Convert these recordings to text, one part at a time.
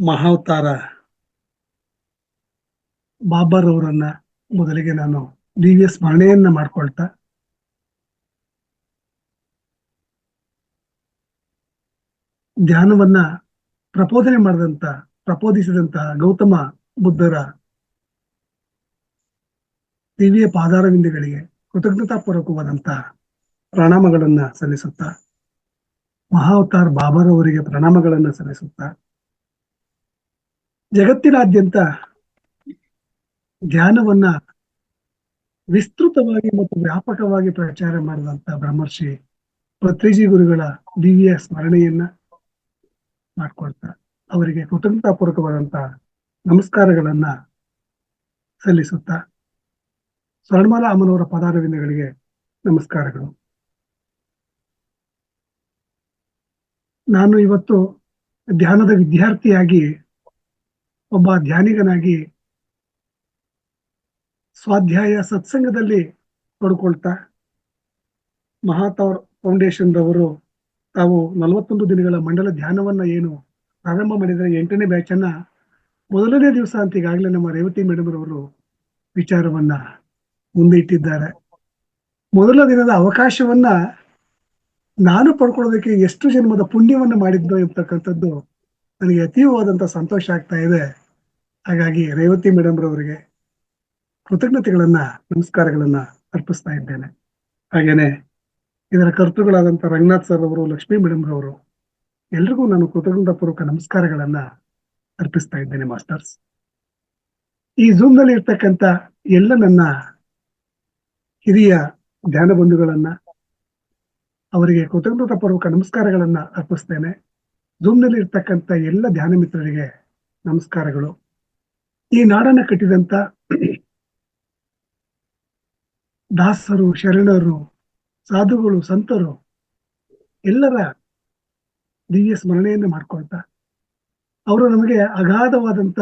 ಮಹಾವತಾರ ಬಾಬರ್ ಅವರನ್ನ ಮೊದಲಿಗೆ ನಾನು ದಿವ್ಯ ಸ್ಮರಣೆಯನ್ನ ಮಾಡ್ಕೊಳ್ತಾ ಧ್ಯಾನವನ್ನ ಪ್ರಬೋಧನೆ ಪ್ರಬೋಧಿಸಿದಂತಹ ಗೌತಮ ಬುದ್ಧರ ದಿವ್ಯ ಪಾದಾರವಿಂದಗಳಿಗೆ ಕೃತಜ್ಞತಾಪೂರ್ವಕವಾದಂತಹ ಪ್ರಣಾಮಗಳನ್ನ ಸಲ್ಲಿಸುತ್ತಾ ಮಹಾವತಾರ್ ಬಾಬರ್ ಅವರಿಗೆ ಪ್ರಣಾಮಗಳನ್ನ ಸಲ್ಲಿಸುತ್ತಾ ಜಗತ್ತಿನಾದ್ಯಂತ ಧ್ಯಾನವನ್ನ ವಿಸ್ತೃತವಾಗಿ ಮತ್ತು ವ್ಯಾಪಕವಾಗಿ ಪ್ರಚಾರ ಮಾಡಿದಂತ ಬ್ರಹ್ಮರ್ಷಿ ಪತ್ರಿಜಿ ಗುರುಗಳ ದಿವ್ಯ ಸ್ಮರಣೆಯನ್ನ ಮಾಡ್ಕೊಳ್ತಾ ಅವರಿಗೆ ಕೃತಜ್ಞತಾಪೂರ್ವಕವಾದಂತಹ ನಮಸ್ಕಾರಗಳನ್ನ ಸಲ್ಲಿಸುತ್ತಾ ಸ್ವರ್ಣಮಾಲಾ ಅಮ್ಮನವರ ಪದಾರವಿಂದಗಳಿಗೆ ನಮಸ್ಕಾರಗಳು. ನಾನು ಇವತ್ತು ಧ್ಯಾನದ ವಿದ್ಯಾರ್ಥಿಯಾಗಿ ಒಬ್ಬ ಧ್ಯಾನಿಗನಾಗಿ ಸ್ವಾಧ್ಯಾಯ ಸತ್ಸಂಗದಲ್ಲಿ ತೊಡ್ಕೊಳ್ತಾ ಮಹಾತೌರ್ ಫೌಂಡೇಶನ್ ರವರು ತಾವು 41 ದಿನಗಳ ಮಂಡಲ ಧ್ಯಾನವನ್ನ ಏನು ಪ್ರಾರಂಭ ಮಾಡಿದರೆ 8ನೇ ಬ್ಯಾಚ್ ಅನ್ನ ಮೊದಲನೇ ದಿವಸ ಅಂತ ಈಗಾಗಲೇ ನಮ್ಮ ರೇವತಿ ಮೇಡಮ್ ರವರು ವಿಚಾರವನ್ನ ಮುಂದೆ ಇಟ್ಟಿದ್ದಾರೆ. ಮೊದಲ ದಿನದ ಅವಕಾಶವನ್ನ ನಾನು ಪಡ್ಕೊಳ್ಳೋದಕ್ಕೆ ಎಷ್ಟು ಜನ್ಮದ ಪುಣ್ಯವನ್ನ ಮಾಡಿದ್ದು ಎಂಬತಕ್ಕಂಥದ್ದು ನನಗೆ ಅತೀವವಾದಂತ ಸಂತೋಷ ಆಗ್ತಾ ಇದೆ. ಹಾಗಾಗಿ ರೇವತಿ ಮೇಡಮ್ ರವರಿಗೆ ಕೃತಜ್ಞತೆಗಳನ್ನ ನಮಸ್ಕಾರಗಳನ್ನ ಅರ್ಪಿಸ್ತಾ ಇದ್ದೇನೆ. ಹಾಗೇನೆ ಇದರ ಕರ್ತೃಗಳಾದಂಥ ರಂಗನಾಥ್ ಸರ್ ಅವರು, ಲಕ್ಷ್ಮೀ ಮೇಡಮ್ ರವರು ಎಲ್ರಿಗೂ ನಾನು ಕೃತಜ್ಞತಾಪೂರ್ವಕ ನಮಸ್ಕಾರಗಳನ್ನ ಅರ್ಪಿಸ್ತಾ ಇದ್ದೇನೆ. ಮಾಸ್ಟರ್ಸ್, ಈ ಝೂಮ್ ನಲ್ಲಿ ಇರ್ತಕ್ಕಂಥ ಎಲ್ಲ ನನ್ನ ಹಿರಿಯ ಧ್ಯಾನ ಬಂಧುಗಳನ್ನ ಅವರಿಗೆ ಕೃತಜ್ಞತಾಪೂರ್ವಕ ನಮಸ್ಕಾರಗಳನ್ನ ಅರ್ಪಿಸ್ತೇನೆ. ಝೂಮ್ ನಲ್ಲಿ ಇರ್ತಕ್ಕಂಥ ಎಲ್ಲ ಧ್ಯಾನ ಮಿತ್ರರಿಗೆ ನಮಸ್ಕಾರಗಳು. ಈ ನಾಡನ್ನ ಕಟ್ಟಿದಂತ ದಾಸರು, ಶರಣರು, ಸಾಧುಗಳು, ಸಂತರು ಎಲ್ಲರ ದಿವ್ಯ ಸ್ಮರಣೆಯನ್ನು ಮಾಡ್ಕೊಳ್ತಾ ಅವರು ನಮಗೆ ಅಗಾಧವಾದಂತ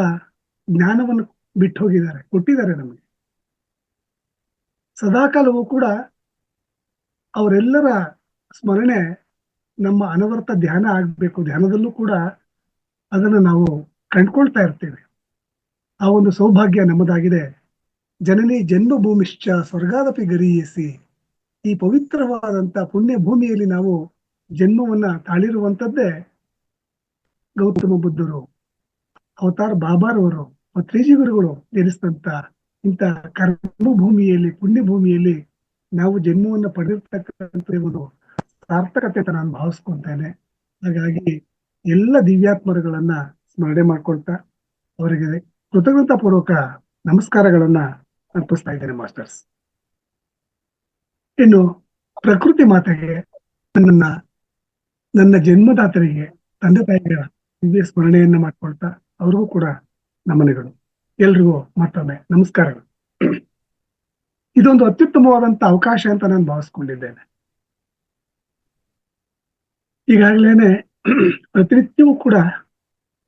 ಜ್ಞಾನವನ್ನು ಬಿಟ್ಟು ಹೋಗಿದ್ದಾರೆ, ಕೊಟ್ಟಿದ್ದಾರೆ. ನಮಗೆ ಸದಾಕಾಲವೂ ಕೂಡ ಅವರೆಲ್ಲರ ಸ್ಮರಣೆ ನಮ್ಮ ಅನವರ್ತ ಧ್ಯಾನ ಆಗ್ಬೇಕು. ಧ್ಯಾನದಲ್ಲೂ ಕೂಡ ಅದನ್ನ ನಾವು ಕಂಡ್ಕೊಳ್ತಾ ಇರ್ತೇವೆ. ಆ ಒಂದು ಸೌಭಾಗ್ಯ ನಮ್ಮದಾಗಿದೆ. ಜನನಿ ಜನ್ಮಭೂಮಿಶ್ಚ ಸ್ವರ್ಗಾದಪಿ ಗರೀಯಸಿ. ಈ ಪವಿತ್ರವಾದಂತ ಪುಣ್ಯ ಭೂಮಿಯಲ್ಲಿ ನಾವು ಜನ್ಮವನ್ನ ತಾಳಿರುವಂತದ್ದೇ ಗೌತಮ ಬುದ್ಧರು, ಅವತಾರ್ ಬಾಬಾರವರು, ಪತ್ರಿಜಿ ಗುರುಗಳು ಜನಿಸಿದಂತ ಇಂಥ ಕರ್ಮ ಭೂಮಿಯಲ್ಲಿ, ಪುಣ್ಯ ಭೂಮಿಯಲ್ಲಿ ನಾವು ಜನ್ಮವನ್ನ ಪಡೆದಿರ್ತಕ್ಕಂಥ ಒಂದು ಸಾರ್ಥಕತೆ ಅಂತ ನಾನು ಭಾವಿಸ್ಕೊಳ್ತೇನೆ. ಹಾಗಾಗಿ ಎಲ್ಲ ದಿವ್ಯಾತ್ಮರುಗಳನ್ನ ಸ್ಮರಣೆ ಮಾಡ್ಕೊಳ್ತಾ ಅವರಿಗೆ ಕೃತಜ್ಞತಾಪೂರ್ವಕ ನಮಸ್ಕಾರಗಳನ್ನ ಅರ್ಪಿಸ್ತಾ ಇದ್ದೇನೆ. ಮಾಸ್ಟರ್ಸ್, ಇನ್ನು ಪ್ರಕೃತಿ ಮಾತೆಗೆ, ನನ್ನ ಜನ್ಮದಾತರಿಗೆ, ತಂದೆ ತಾಯಿಗಳ ದಿವ್ಯ ಸ್ಮರಣೆಯನ್ನ ಮಾಡ್ಕೊಳ್ತಾ ಅವ್ರಿಗೂ ಕೂಡ ನಮನಗಳು. ಎಲ್ರಿಗೂ ಮತ್ತೊಮ್ಮೆ ನಮಸ್ಕಾರಗಳು. ಇದೊಂದು ಅತ್ಯುತ್ತಮವಾದಂತ ಅವಕಾಶ ಅಂತ ನಾನು ಭಾವಿಸ್ಕೊಂಡಿದ್ದೇನೆ. ಈಗಾಗಲೇನೆ ಪ್ರತಿನಿತ್ಯವೂ ಕೂಡ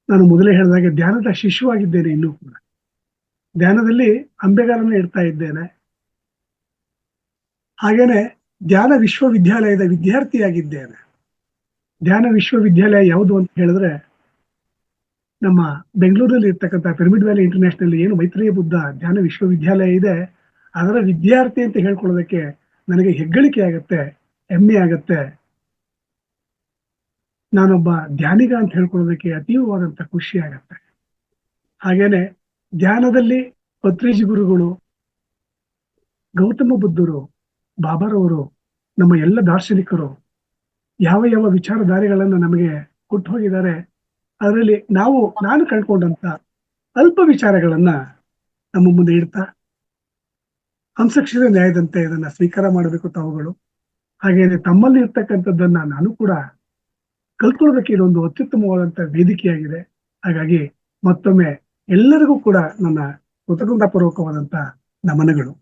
ನಾನು ಮೊದಲೇ ಹೇಳಿದಾಗೆ ಧ್ಯಾನದ ಶಿಶುವಾಗಿದ್ದೇನೆ. ಇನ್ನೂ ಕೂಡ ಧ್ಯಾನದಲ್ಲಿ ಅಂಬೆಗಾಲನ್ನ ಇಡ್ತಾ ಇದ್ದೇನೆ. ಹಾಗೇನೆ ಧ್ಯಾನ ವಿಶ್ವವಿದ್ಯಾಲಯದ ವಿದ್ಯಾರ್ಥಿಯಾಗಿದ್ದೇನೆ. ಧ್ಯಾನ ವಿಶ್ವವಿದ್ಯಾಲಯ ಯಾವುದು ಅಂತ ಹೇಳಿದ್ರೆ ನಮ್ಮ ಬೆಂಗಳೂರಲ್ಲಿ ಇರ್ತಕ್ಕಂಥ ಪಿರಮಿಡ್ ವ್ಯಾಲಿ ಇಂಟರ್ನ್ಯಾಷನಲ್ ಏನು ಮೈತ್ರಿಯ ಬುದ್ಧ ಧ್ಯಾನ ವಿಶ್ವವಿದ್ಯಾಲಯ ಇದೆ, ಅದರ ವಿದ್ಯಾರ್ಥಿ ಅಂತ ಹೇಳ್ಕೊಳ್ಳೋದಕ್ಕೆ ನನಗೆ ಹೆಗ್ಗಳಿಕೆ ಆಗತ್ತೆ, ಹೆಮ್ಮೆ ಆಗತ್ತೆ. ನಾನೊಬ್ಬ ಧ್ಯಾನಿಗ ಅಂತ ಹೇಳ್ಕೊಳ್ಳೋದಕ್ಕೆ ಅತೀವವಾದಂತ ಖುಷಿ ಆಗತ್ತೆ. ಹಾಗೇನೆ ಧ್ಯಾನದಲ್ಲಿ ಪತ್ರಿಜಿ ಗುರುಗಳು, ಗೌತಮ ಬುದ್ಧರು, ಬಾಬಾರವರು, ನಮ್ಮ ಎಲ್ಲ ದಾರ್ಶನಿಕರು ಯಾವ ಯಾವ ವಿಚಾರಧಾರೆಗಳನ್ನ ನಮಗೆ ಕೊಟ್ಟು ಹೋಗಿದ್ದಾರೆ. ಅದರಲ್ಲಿ ನಾನು ಕಂಡುಕೊಂಡಂತ ಅಲ್ಪ ವಿಚಾರಗಳನ್ನ ನಮ್ಮ ಮುಂದೆ ಇಡ್ತಾ ಹಂಸಕ್ಷರ ನ್ಯಾಯದಂತೆ ಇದನ್ನ ಸ್ವೀಕಾರ ಮಾಡಬೇಕು ತಾವುಗಳು. ಹಾಗೇನೆ ತಮ್ಮಲ್ಲಿ ಇರ್ತಕ್ಕಂಥದ್ದನ್ನ ನಾನು ಕೂಡ ಕಲ್ತ್ಕೊಳ್ಳೋದಕ್ಕೆ ಇದೊಂದು ಅತ್ಯುತ್ತಮವಾದಂತ ವೇದಿಕೆಯಾಗಿದೆ. ಹಾಗಾಗಿ ಮತ್ತೊಮ್ಮೆ ಎಲ್ಲರಿಗೂ ಕೂಡ ನನ್ನ ಕೃತಜ್ಞತಾಪೂರ್ವಕವಾದಂತ ನಮನಗಳು.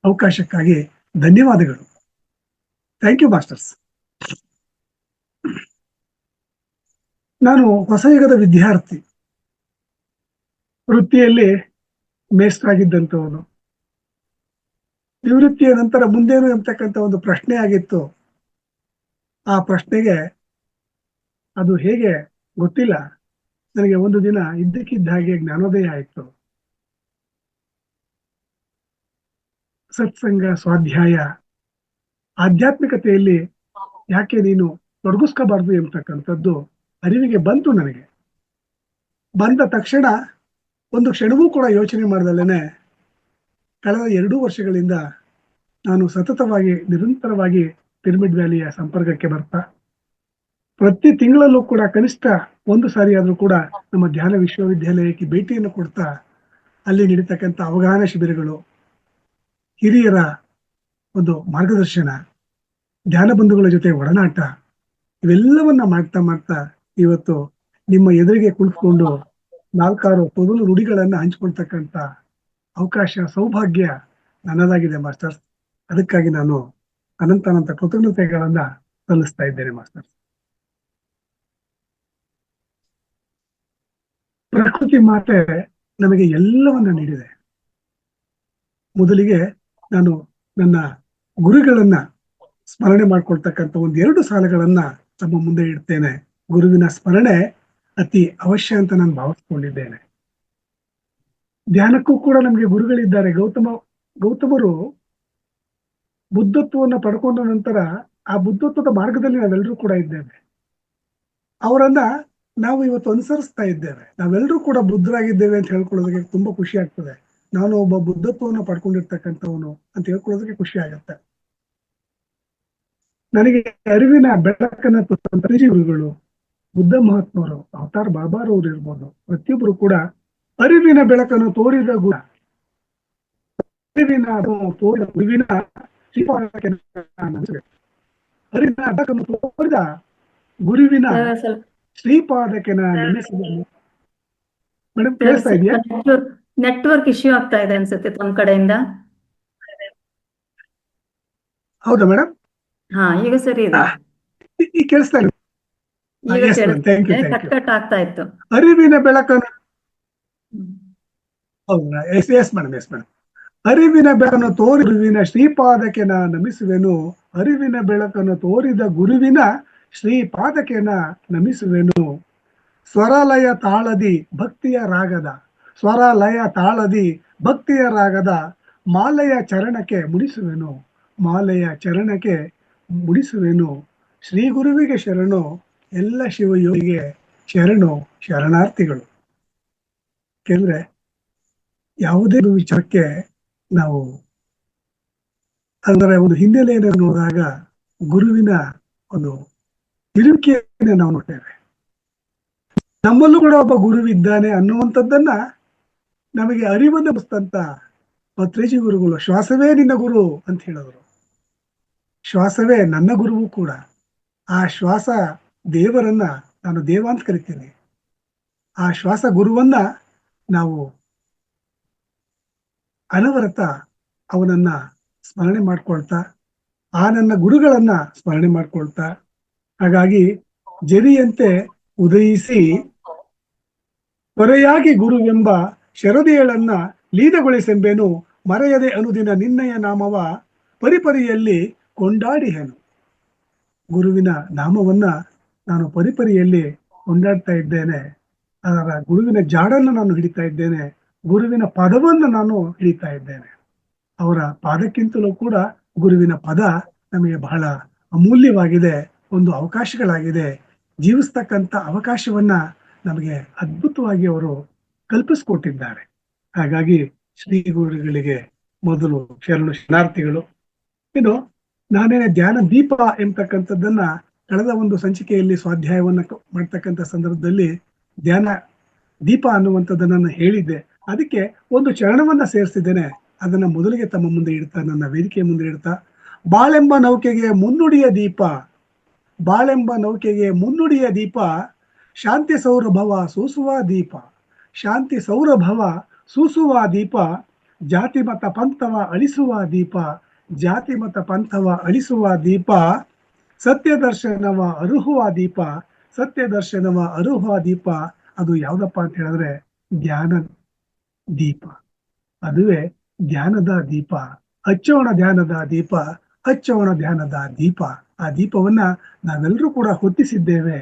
ಅವಕಾಶಕ್ಕಾಗಿ ಧನ್ಯವಾದಗಳು. Thank you masters. ನಾನು ಹೊಸ ಯುಗದ ವಿದ್ಯಾರ್ಥಿ, ವೃತ್ತಿಯಲ್ಲಿ ಮೇಷ್ಟ್ರಾಗಿದ್ದಂಥವನು. ನಿವೃತ್ತಿಯ ನಂತರ ಮುಂದೇನು ಎಂಬತಕ್ಕಂಥ ಒಂದು ಪ್ರಶ್ನೆ ಆಗಿತ್ತು. ಆ ಪ್ರಶ್ನೆಗೆ ಅದು ಹೇಗೆ ಗೊತ್ತಿಲ್ಲ, ನನಗೆ ಒಂದು ದಿನ ಇದ್ದಕ್ಕಿದ್ದ ಹಾಗೆ ಜ್ಞಾನೋದಯ ಆಯಿತು. ಸತ್ಸಂಗ, ಸ್ವಾಧ್ಯಾಯ, ಆಧ್ಯಾತ್ಮಿಕತೆಯಲ್ಲಿ ಯಾಕೆ ನೀನು ತೊಡಗಿಸ್ಕೋಬಾರ್ದು ಎಂಬತಕ್ಕಂಥದ್ದು ಅರಿವಿಗೆ ಬಂತು. ನನಗೆ ಬಂದ ತಕ್ಷಣ ಒಂದು ಕ್ಷಣವೂ ಕೂಡ ಯೋಚನೆ ಮಾಡ್ದಲೇನೆ ಕಳೆದ 2 ವರ್ಷಗಳಿಂದ ನಾನು ಸತತವಾಗಿ ನಿರಂತರವಾಗಿ ಪಿರಮಿಡ್ ವ್ಯಾಲಿಯ ಸಂಪರ್ಕಕ್ಕೆ ಬರ್ತಾ, ಪ್ರತಿ ತಿಂಗಳಲ್ಲೂ ಕೂಡ ಕನಿಷ್ಠ ಒಂದು ಸಾರಿ ಆದ್ರೂ ಕೂಡ ನಮ್ಮ ಧ್ಯಾನ ವಿಶ್ವವಿದ್ಯಾಲಯಕ್ಕೆ ಭೇಟಿಯನ್ನು ಕೊಡ್ತಾ, ಅಲ್ಲಿ ನಡೀತಕ್ಕಂಥ ಅವಗಾಹನ ಶಿಬಿರಗಳು, ಹಿರಿಯರ ಒಂದು ಮಾರ್ಗದರ್ಶನ, ಧ್ಯಾನ ಬಂಧುಗಳ ಜೊತೆ ಒಡನಾಟ, ಇವೆಲ್ಲವನ್ನ ಮಾಡ್ತಾ ಇವತ್ತು ನಿಮ್ಮ ಎದುರಿಗೆ ಕುಳಿತುಕೊಂಡು 4-6 ತೊದಲು ನುಡಿಗಳನ್ನ ಹಂಚಿಕೊಳ್ತಕ್ಕಂಥ ಅವಕಾಶ, ಸೌಭಾಗ್ಯ ನನ್ನದಾಗಿದೆ ಮಾಸ್ಟರ್ಸ್. ಅದಕ್ಕಾಗಿ ನಾನು ಅನಂತ ಕೃತಜ್ಞತೆಗಳನ್ನ ಸಲ್ಲಿಸ್ತಾ ಇದ್ದೇನೆ ಮಾಸ್ಟರ್ಸ್. ಪ್ರಕೃತಿ ಮಾತೆ ನಮಗೆ ಎಲ್ಲವನ್ನ ನೀಡಿದೆ. ಮೊದಲಿಗೆ ನಾನು ನನ್ನ ಗುರುಗಳನ್ನ ಸ್ಮರಣೆ ಮಾಡ್ಕೊಳ್ತಕ್ಕಂಥ 1-2 ಸಾಲುಗಳನ್ನ ತಮ್ಮ ಮುಂದೆ ಇಡ್ತೇನೆ. ಗುರುವಿನ ಸ್ಮರಣೆ ಅತಿ ಅವಶ್ಯ ಅಂತ ನಾನು ಭಾವಿಸ್ಕೊಂಡಿದ್ದೇನೆ. ಧ್ಯಾನಕ್ಕೂ ಕೂಡ ನಮಗೆ ಗುರುಗಳಿದ್ದಾರೆ. ಗೌತಮರು ಬುದ್ಧತ್ವವನ್ನು ಪಡ್ಕೊಂಡ ನಂತರ ಆ ಬುದ್ಧತ್ವದ ಮಾರ್ಗದಲ್ಲಿ ನಾವೆಲ್ಲರೂ ಕೂಡ ಇದ್ದೇವೆ. ಅವರನ್ನ ನಾವು ಇವತ್ತು ಅನುಸರಿಸ್ತಾ ಇದ್ದೇವೆ. ನಾವೆಲ್ಲರೂ ಕೂಡ ಬುದ್ಧರಾಗಿದ್ದೇವೆ ಅಂತ ಹೇಳ್ಕೊಳ್ಳೋದಕ್ಕೆ ತುಂಬಾ ಖುಷಿ ಆಗ್ತದೆ. ನಾನು ಒಬ್ಬ ಬುದ್ಧತ್ವವನ್ನು ಪಡ್ಕೊಂಡಿರ್ತಕ್ಕಂಥವನು ಅಂತ ಹೇಳ್ಕೊಳ್ಳೋದಕ್ಕೆ ಖುಷಿ ಆಗತ್ತೆ. ನನಗೆ ಅರಿವಿನ ಬೆಳಕನ್ನ ಗುರುಗಳು, ಬುದ್ಧ ಮಹಾತ್ಮರು, ಅವತಾರ್ ಬಾಬಾರವರು ಇರ್ಬೋದು, ಪ್ರತಿಯೊಬ್ಬರು ಕೂಡ ಅರಿವಿನ ಬೆಳಕನ್ನು ತೋರಿದ ಗುರು, ಅರಿವಿನ ಗುರುವಿನ ಅರಿವಿನ ಬೆಳಕನ್ನು ತೋರಿದ ಗುರುವಿನ ಶ್ರೀಪಾದಕ್ಕೆ ನೆನೆಸಿದನು. ಮೇಡಮ್ ಕೇಳಿಸ್ತಾ ಇದೆಯಾ? ನೆಟ್ವರ್ಕ್ ಇಶ್ಯೂ ಆಗ್ತಾ ಇದೆ ಅನ್ಸುತ್ತೆ ತಮ್ಮ ಕಡೆಯಿಂದ. ಹೌದಾ ಮೇಡಮ್? ಹಾ, ಈಗ ಸರಿ ಇದೆ. ಈಗ ಕೇಳಿಸ್ತಾ ಇಲ್ಲ? ಕಟ್ ಆಗ್ತಾ ಇತ್ತು. ಅರಿವಿನ ಬೆಳಕನ್ನು, ಹೌದಾ? Yes madam. ಅರಿವಿನ ಬೆಳಕನ್ನು ತೋರಿ ಗುರುವಿನ ಶ್ರೀಪಾದಕ್ಕೆ ನಾ ನಮಿಸುವೆನು. ಅರಿವಿನ ಬೆಳಕನ್ನು ತೋರಿದ ಗುರುವಿನ ಶ್ರೀಪಾದಕ್ಕೆ ನಾ ನಮಿಸುವೆನು. ಸ್ವರಲಯ ತಾಳದಿ ಭಕ್ತಿಯ ರಾಗದ, ಸ್ವರಲಯ ತಾಳದಿ ಭಕ್ತಿಯ ರಾಗದ ಮಾಲೆಯ ಚರಣಕ್ಕೆ ಮುಡಿಸುವೆನು. ಮಾಲೆಯ ಚರಣಕ್ಕೆ ಮುಡಿಸುವೆನು. ಶ್ರೀ ಗುರುವಿಗೆ ಶರಣು, ಎಲ್ಲ ಶಿವಯೋಗಿಗೆ ಶರಣು ಶರಣಾರ್ಥಿಗಳು. ಯಾಕೆಂದ್ರೆ ಯಾವುದೇ ವಿಚಾರಕ್ಕೆ ನಾವು ಅದರ ಒಂದು ಹಿನ್ನೆಲೆಯನ್ನು ನೋಡಿದಾಗ ಗುರುವಿನ ಒಂದು ಇರುವಿಕೆಯನ್ನು ನಾವು ನೋಡ್ತೇವೆ. ನಮ್ಮಲ್ಲೂ ಕೂಡ ಒಬ್ಬ ಗುರುವಿದ್ದಾನೆ ಅನ್ನುವಂಥದ್ದನ್ನ ನಮಗೆ ಅರಿವನ್ನು ಬಸ್ತಂತ ಪತ್ರಿಜಿ ಗುರುಗಳು ಶ್ವಾಸವೇ ನಿನ್ನ ಗುರು ಅಂತ ಹೇಳಿದ್ರು. ಶ್ವಾಸವೇ ನನ್ನ ಗುರುವು ಕೂಡ. ಆ ಶ್ವಾಸ ದೇವರನ್ನ ನಾನು ದೇವ ಅಂತ ಕರಿತೀನಿ. ಆ ಶ್ವಾಸ ಗುರುವನ್ನ ನಾವು ಅನವರತ ಅವನನ್ನ ಸ್ಮರಣೆ ಮಾಡ್ಕೊಳ್ತಾ, ಆ ನನ್ನ ಗುರುಗಳನ್ನ ಸ್ಮರಣೆ ಮಾಡ್ಕೊಳ್ತಾ, ಹಾಗಾಗಿ ಜರಿಯಂತೆ ಉದಯಿಸಿ ಹೊರೆಯಾಗಿ ಗುರುವೆಂಬ ಶರದಿಯಳನ್ನ ಲೀನಗೊಳಿಸೆಂಬೆನು. ಮರೆಯದೆ ಅನುದಿನ ನಿನ್ನಯ ನಾಮವ ಪರಿಪರಿಯಲ್ಲಿ ಕೊಂಡಾಡಿಹೆನು. ಗುರುವಿನ ನಾಮವನ್ನ ನಾನು ಪರಿಪರಿಯಲ್ಲಿ ಕೊಂಡಾಡ್ತಾ ಇದ್ದೇನೆ. ಅದರ ಗುರುವಿನ ಜಾಡನ್ನು ನಾನು ಹಿಡಿತಾ ಇದ್ದೇನೆ. ಗುರುವಿನ ಪದವನ್ನು ನಾನು ಹಿಡಿತಾ ಇದ್ದೇನೆ. ಅವರ ಪಾದಕ್ಕಿಂತಲೂ ಕೂಡ ಗುರುವಿನ ಪದ ನಮಗೆ ಬಹಳ ಅಮೂಲ್ಯವಾಗಿದೆ. ಒಂದು ಅವಕಾಶಗಳಾಗಿದೆ. ಜೀವಿಸ್ತಕ್ಕಂಥ ಅವಕಾಶವನ್ನ ನಮಗೆ ಅದ್ಭುತವಾಗಿ ಅವರು ಕಲ್ಪಿಸ್ಕೊಟ್ಟಿದ್ದಾರೆ. ಹಾಗಾಗಿ ಶ್ರೀ ಗುರುಗಳಿಗೆ ಮೊದಲು ಶರಣಾರ್ಥಿಗಳು. ಇನ್ನು ನಾನೇನೆ ಧ್ಯಾನ ದೀಪ ಎಂಬತಕ್ಕಂಥದ್ದನ್ನ ಕಳೆದ ಒಂದು ಸಂಚಿಕೆಯಲ್ಲಿ ಸ್ವಾಧ್ಯಾಯವನ್ನ ಮಾಡ್ತಕ್ಕಂಥ ಸಂದರ್ಭದಲ್ಲಿ ಧ್ಯಾನ ದೀಪ ಅನ್ನುವಂಥದ್ದನ್ನ ಹೇಳಿದ್ದೆ. ಅದಕ್ಕೆ ಒಂದು ಚರಣವನ್ನ ಸೇರಿಸಿದ್ದೇನೆ. ಅದನ್ನ ಮೊದಲಿಗೆ ತಮ್ಮ ಮುಂದೆ ಇಡ್ತಾ, ನನ್ನ ವೇದಿಕೆಯ ಮುಂದೆ ಇಡ್ತಾ, ಬಾಳೆಂಬ ನೌಕೆಗೆ ಮುನ್ನುಡಿಯ ದೀಪ, ಬಾಳೆಂಬ ನೌಕೆಗೆ ಮುನ್ನುಡಿಯ ದೀಪ, ಶಾಂತಿ ಸೌರಭವ ಸೂಸುವ ದೀಪ, ಶಾಂತಿ ಸೌರಭವ ಸೂಸುವ ದೀಪ, ಜಾತಿ ಮತ ಪಂಥವ ಅಳಿಸುವ ದೀಪ, ಜಾತಿ ಮತ ಪಂಥವ ಅಳಿಸುವ ದೀಪ, ಸತ್ಯ ದರ್ಶನವ ಅರುಹುವ ದೀಪ, ಸತ್ಯ ದರ್ಶನವ ಅರುಹುವ ದೀಪ. ಅದು ಯಾವ್ದಪ್ಪ ಅಂತ ಹೇಳಿದ್ರೆ ಧ್ಯಾನ ದೀಪ. ಅದುವೇ ಧ್ಯಾನದ ದೀಪ. ಹಚ್ಚೋಣ ಧ್ಯಾನದ ದೀಪ, ಹಚ್ಚೋಣ ಧ್ಯಾನದ ದೀಪ. ಆ ದೀಪವನ್ನ ನಾವೆಲ್ಲರೂ ಕೂಡ ಹೊತ್ತಿಸಿದ್ದೇವೆ.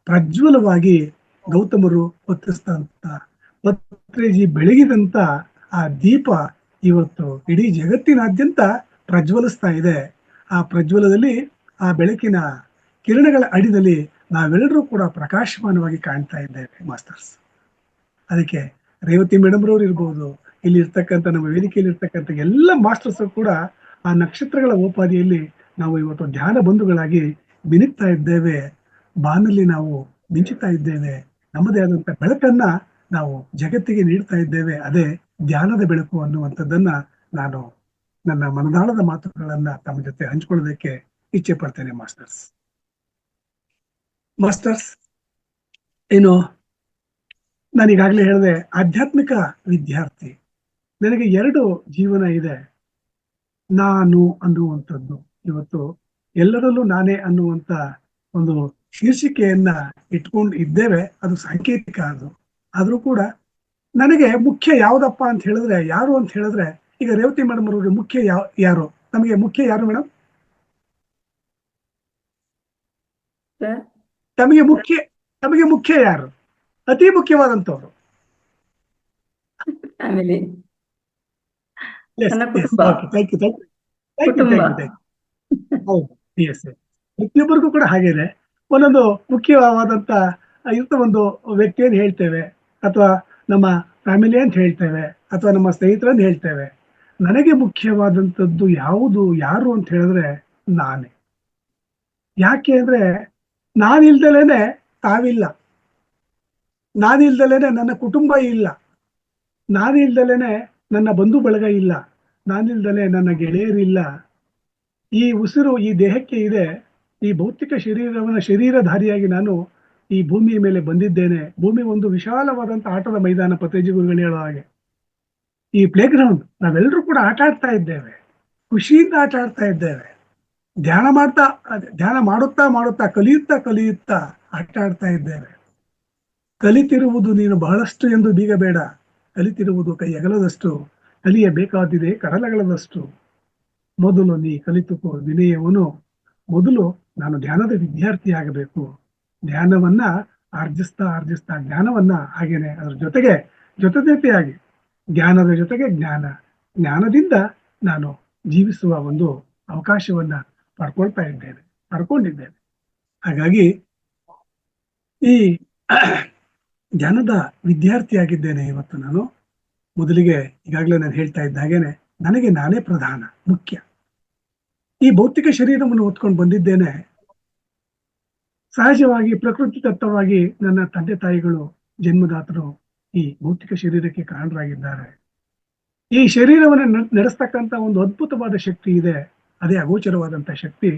ಪ್ರಜ್ವಲವಾಗಿ ಗೌತಮರು ಹೊತ್ತಿಸಿದಂತ ಪತ್ರಿಜಿ ಬೆಳಗಿದಂತ ಆ ದೀಪ ಇವತ್ತು ಇಡೀ ಜಗತ್ತಿನಾದ್ಯಂತ ಪ್ರಜ್ವಲಿಸ್ತಾ ಇದೆ. ಆ ಪ್ರಜ್ವಲದಲ್ಲಿ, ಆ ಬೆಳಕಿನ ಕಿರಣಗಳ ಅಡಿಯಲ್ಲಿ ನಾವೆಲ್ಲರೂ ಕೂಡ ಪ್ರಕಾಶಮಾನವಾಗಿ ಕಾಣ್ತಾ ಇದ್ದೇವೆ ಮಾಸ್ಟರ್ಸ್. ಅದಕ್ಕೆ ರೇವತಿ ಮೇಡಮ್ ರವ್ರು ಇರ್ಬೋದು, ಇಲ್ಲಿ ಇರ್ತಕ್ಕಂಥ ನಮ್ಮ ವೇದಿಕೆಯಲ್ಲಿ ಇರ್ತಕ್ಕಂಥ ಎಲ್ಲ ಮಾಸ್ಟರ್ಸ್ ಕೂಡ ಆ ನಕ್ಷತ್ರಗಳ ಉಪಾಧಿಯಲ್ಲಿ ನಾವು ಇವತ್ತು ಧ್ಯಾನ ಬಂಧುಗಳಾಗಿ ಮಿನುಗ್ತಾ ಇದ್ದೇವೆ. ಬಾನಲ್ಲಿ ನಾವು ಮಿಂಚುತ್ತಾ ಇದ್ದೇವೆ. ನಮ್ಮದೇ ಆದಂತ ಬೆಳಕನ್ನ ನಾವು ಜಗತ್ತಿಗೆ ನೀಡ್ತಾ ಇದ್ದೇವೆ. ಅದೇ ಧ್ಯಾನದ ಬೆಳಕು ಅನ್ನುವಂಥದ್ದನ್ನ ನಾನು ನನ್ನ ಮನದಾಳದ ಮಾತುಗಳನ್ನ ತಮ್ಮ ಜೊತೆ ಹಂಚ್ಕೊಳ್ಳೋದಕ್ಕೆ ಇಚ್ಛೆ ಪಡ್ತೇನೆ ಮಾಸ್ಟರ್ಸ್. ಮಾಸ್ಟರ್ಸ್, ಏನು ನಾನೀಗಾಗಲೇ ಹೇಳಿದೆ, ಆಧ್ಯಾತ್ಮಿಕ ವಿದ್ಯಾರ್ಥಿ. ನನಗೆ 2 ಜೀವನ ಇದೆ. ನಾನು ಅನ್ನುವಂಥದ್ದು, ಇವತ್ತು ಎಲ್ಲರಲ್ಲೂ ನಾನೇ ಅನ್ನುವಂತ ಒಂದು ಶೀರ್ಷಿಕೆಯನ್ನ ಇಟ್ಕೊಂಡು ಇದ್ದೇವೆ. ಅದು ಸಾಂಕೇತಿಕ. ಅದು ಆದ್ರೂ ಕೂಡ ನನಗೆ ಮುಖ್ಯ ಯಾವ್ದಪ್ಪ ಅಂತ ಹೇಳಿದ್ರೆ, ಯಾರು ಅಂತ ಹೇಳಿದ್ರೆ, ಈಗ ರೇವತಿ ಮೇಡಮ್ ಅವ್ರಿಗೆ ಮುಖ್ಯ ಯಾರು? ನಮಗೆ ಮುಖ್ಯ ಯಾರು ಮೇಡಮ್? ತಮಗೆ ಮುಖ್ಯ ಯಾರು? ಅತಿ ಮುಖ್ಯವಾದಂತವ್ರು? ಫ್ಯಾಮಿಲಿ, ನನ್ನ ಕುಟುಂಬ. ಹೌದು, ಪ್ರತಿಯೊಬ್ಬರಿಗೂ ಕೂಡ ಹಾಗೇನೆ ಒಂದೊಂದು ಮುಖ್ಯವಾದಂತ ಇಂಥ ಒಂದು ವ್ಯಕ್ತಿಯನ್ನು ಹೇಳ್ತೇವೆ, ಅಥವಾ ನಮ್ಮ ಫ್ಯಾಮಿಲಿ ಅಂತ ಹೇಳ್ತೇವೆ, ಅಥವಾ ನಮ್ಮ ಸ್ನೇಹಿತರನ್ನು ಹೇಳ್ತೇವೆ. ನನಗೆ ಮುಖ್ಯವಾದಂಥದ್ದು ಯಾವುದು, ಯಾರು ಅಂತ ಹೇಳಿದ್ರೆ ನಾನೇ. ಯಾಕೆ ಅಂದ್ರೆ ನಾನಿಲ್ದಲೇನೆ ತಾವಿಲ್ಲ, ನಾನಿಲ್ದಲೇನೆ ನನ್ನ ಕುಟುಂಬ ಇಲ್ಲ, ನಾನಿಲ್ದಲೇನೆ ನನ್ನ ಬಂಧು ಬಳಗ ಇಲ್ಲ, ನಾನಿಲ್ದಲೇ ನನ್ನ ಗೆಳೆಯರಿಲ್ಲ. ಈ ಉಸಿರು ಈ ದೇಹಕ್ಕೆ ಇದೆ. ಈ ಭೌತಿಕ ಶರೀರಧಾರಿಯಾಗಿ ನಾನು ಈ ಭೂಮಿಯ ಮೇಲೆ ಬಂದಿದ್ದೇನೆ. ಭೂಮಿ ಒಂದು ವಿಶಾಲವಾದಂತ ಆಟದ ಮೈದಾನ, ಪತ್ರಿಜಿ ಗುರುಗಳು ಹೇಳೋ ಹಾಗೆ. ಈ ಪ್ಲೇ ಗ್ರೌಂಡ್, ನಾವೆಲ್ಲರೂ ಕೂಡ ಆಟ ಆಡ್ತಾ ಇದ್ದೇವೆ, ಖುಷಿಯಿಂದ ಆಟ ಆಡ್ತಾ ಇದ್ದೇವೆ. ಧ್ಯಾನ ಮಾಡುತ್ತಾ ಕಲಿಯುತ್ತಾ ಆಟ ಆಡ್ತಾ ಇದ್ದೇವೆ. ಕಲಿತಿರುವುದು ನೀನು ಬಹಳಷ್ಟು ಎಂದು ಬೀಗಬೇಡ, ಕಲಿತಿರುವುದು ಕೈ ಅಗಲದಷ್ಟು, ಕಲಿಯಬೇಕಾದಿದೆ ಕಡಲಗಳದಷ್ಟು. ಮೊದಲು ನೀ ಕಲಿತುಕೋ ವಿನಯವನು, ಮೊದಲು ನಾನು ಧ್ಯಾನದ ವಿದ್ಯಾರ್ಥಿ ಆಗಬೇಕು. ಧ್ಯಾನವನ್ನ ಆರ್ಜಿಸ್ತಾ ಜ್ಞಾನವನ್ನ, ಹಾಗೇನೆ ಅದ್ರ ಜೊತೆಯಾಗಿ ಜ್ಞಾನದ ಜೊತೆಗೆ ಜ್ಞಾನದಿಂದ ನಾನು ಜೀವಿಸುವ ಒಂದು ಅವಕಾಶವನ್ನ ಪಡ್ಕೊಂಡಿದ್ದೇನೆ. ಹಾಗಾಗಿ ಈ ಧ್ಯಾನದ ವಿದ್ಯಾರ್ಥಿಯಾಗಿದ್ದೇನೆ ಇವತ್ತು ನಾನು. ಮೊದಲಿಗೆ ಈಗಾಗಲೇ ನಾನು ಹೇಳ್ತಾ ಇದ್ದ ಹಾಗೇನೆ ನನಗೆ ನಾನೇ ಪ್ರಧಾನ, ಮುಖ್ಯ. ಈ ಭೌತಿಕ ಶರೀರವನ್ನು ಹೊತ್ಕೊಂಡು ಬಂದಿದ್ದೇನೆ. ಸಹಜವಾಗಿ ಪ್ರಕೃತಿ ದತ್ತವಾಗಿ ನನ್ನ ತಂದೆ ತಾಯಿಗಳು, ಜನ್ಮದಾತರು ಈ ಭೌತಿಕ ಶರೀರಕ್ಕೆ ಕಾರಣರಾಗಿದ್ದಾರೆ. ಈ ಶರೀರವನ್ನು ನಡೆಸ್ತಕ್ಕಂಥ ಒಂದು ಅದ್ಭುತವಾದ ಶಕ್ತಿ ಇದೆ, ಅದೇ ಅಗೋಚರವಾದಂತ ಶಕ್ತಿ.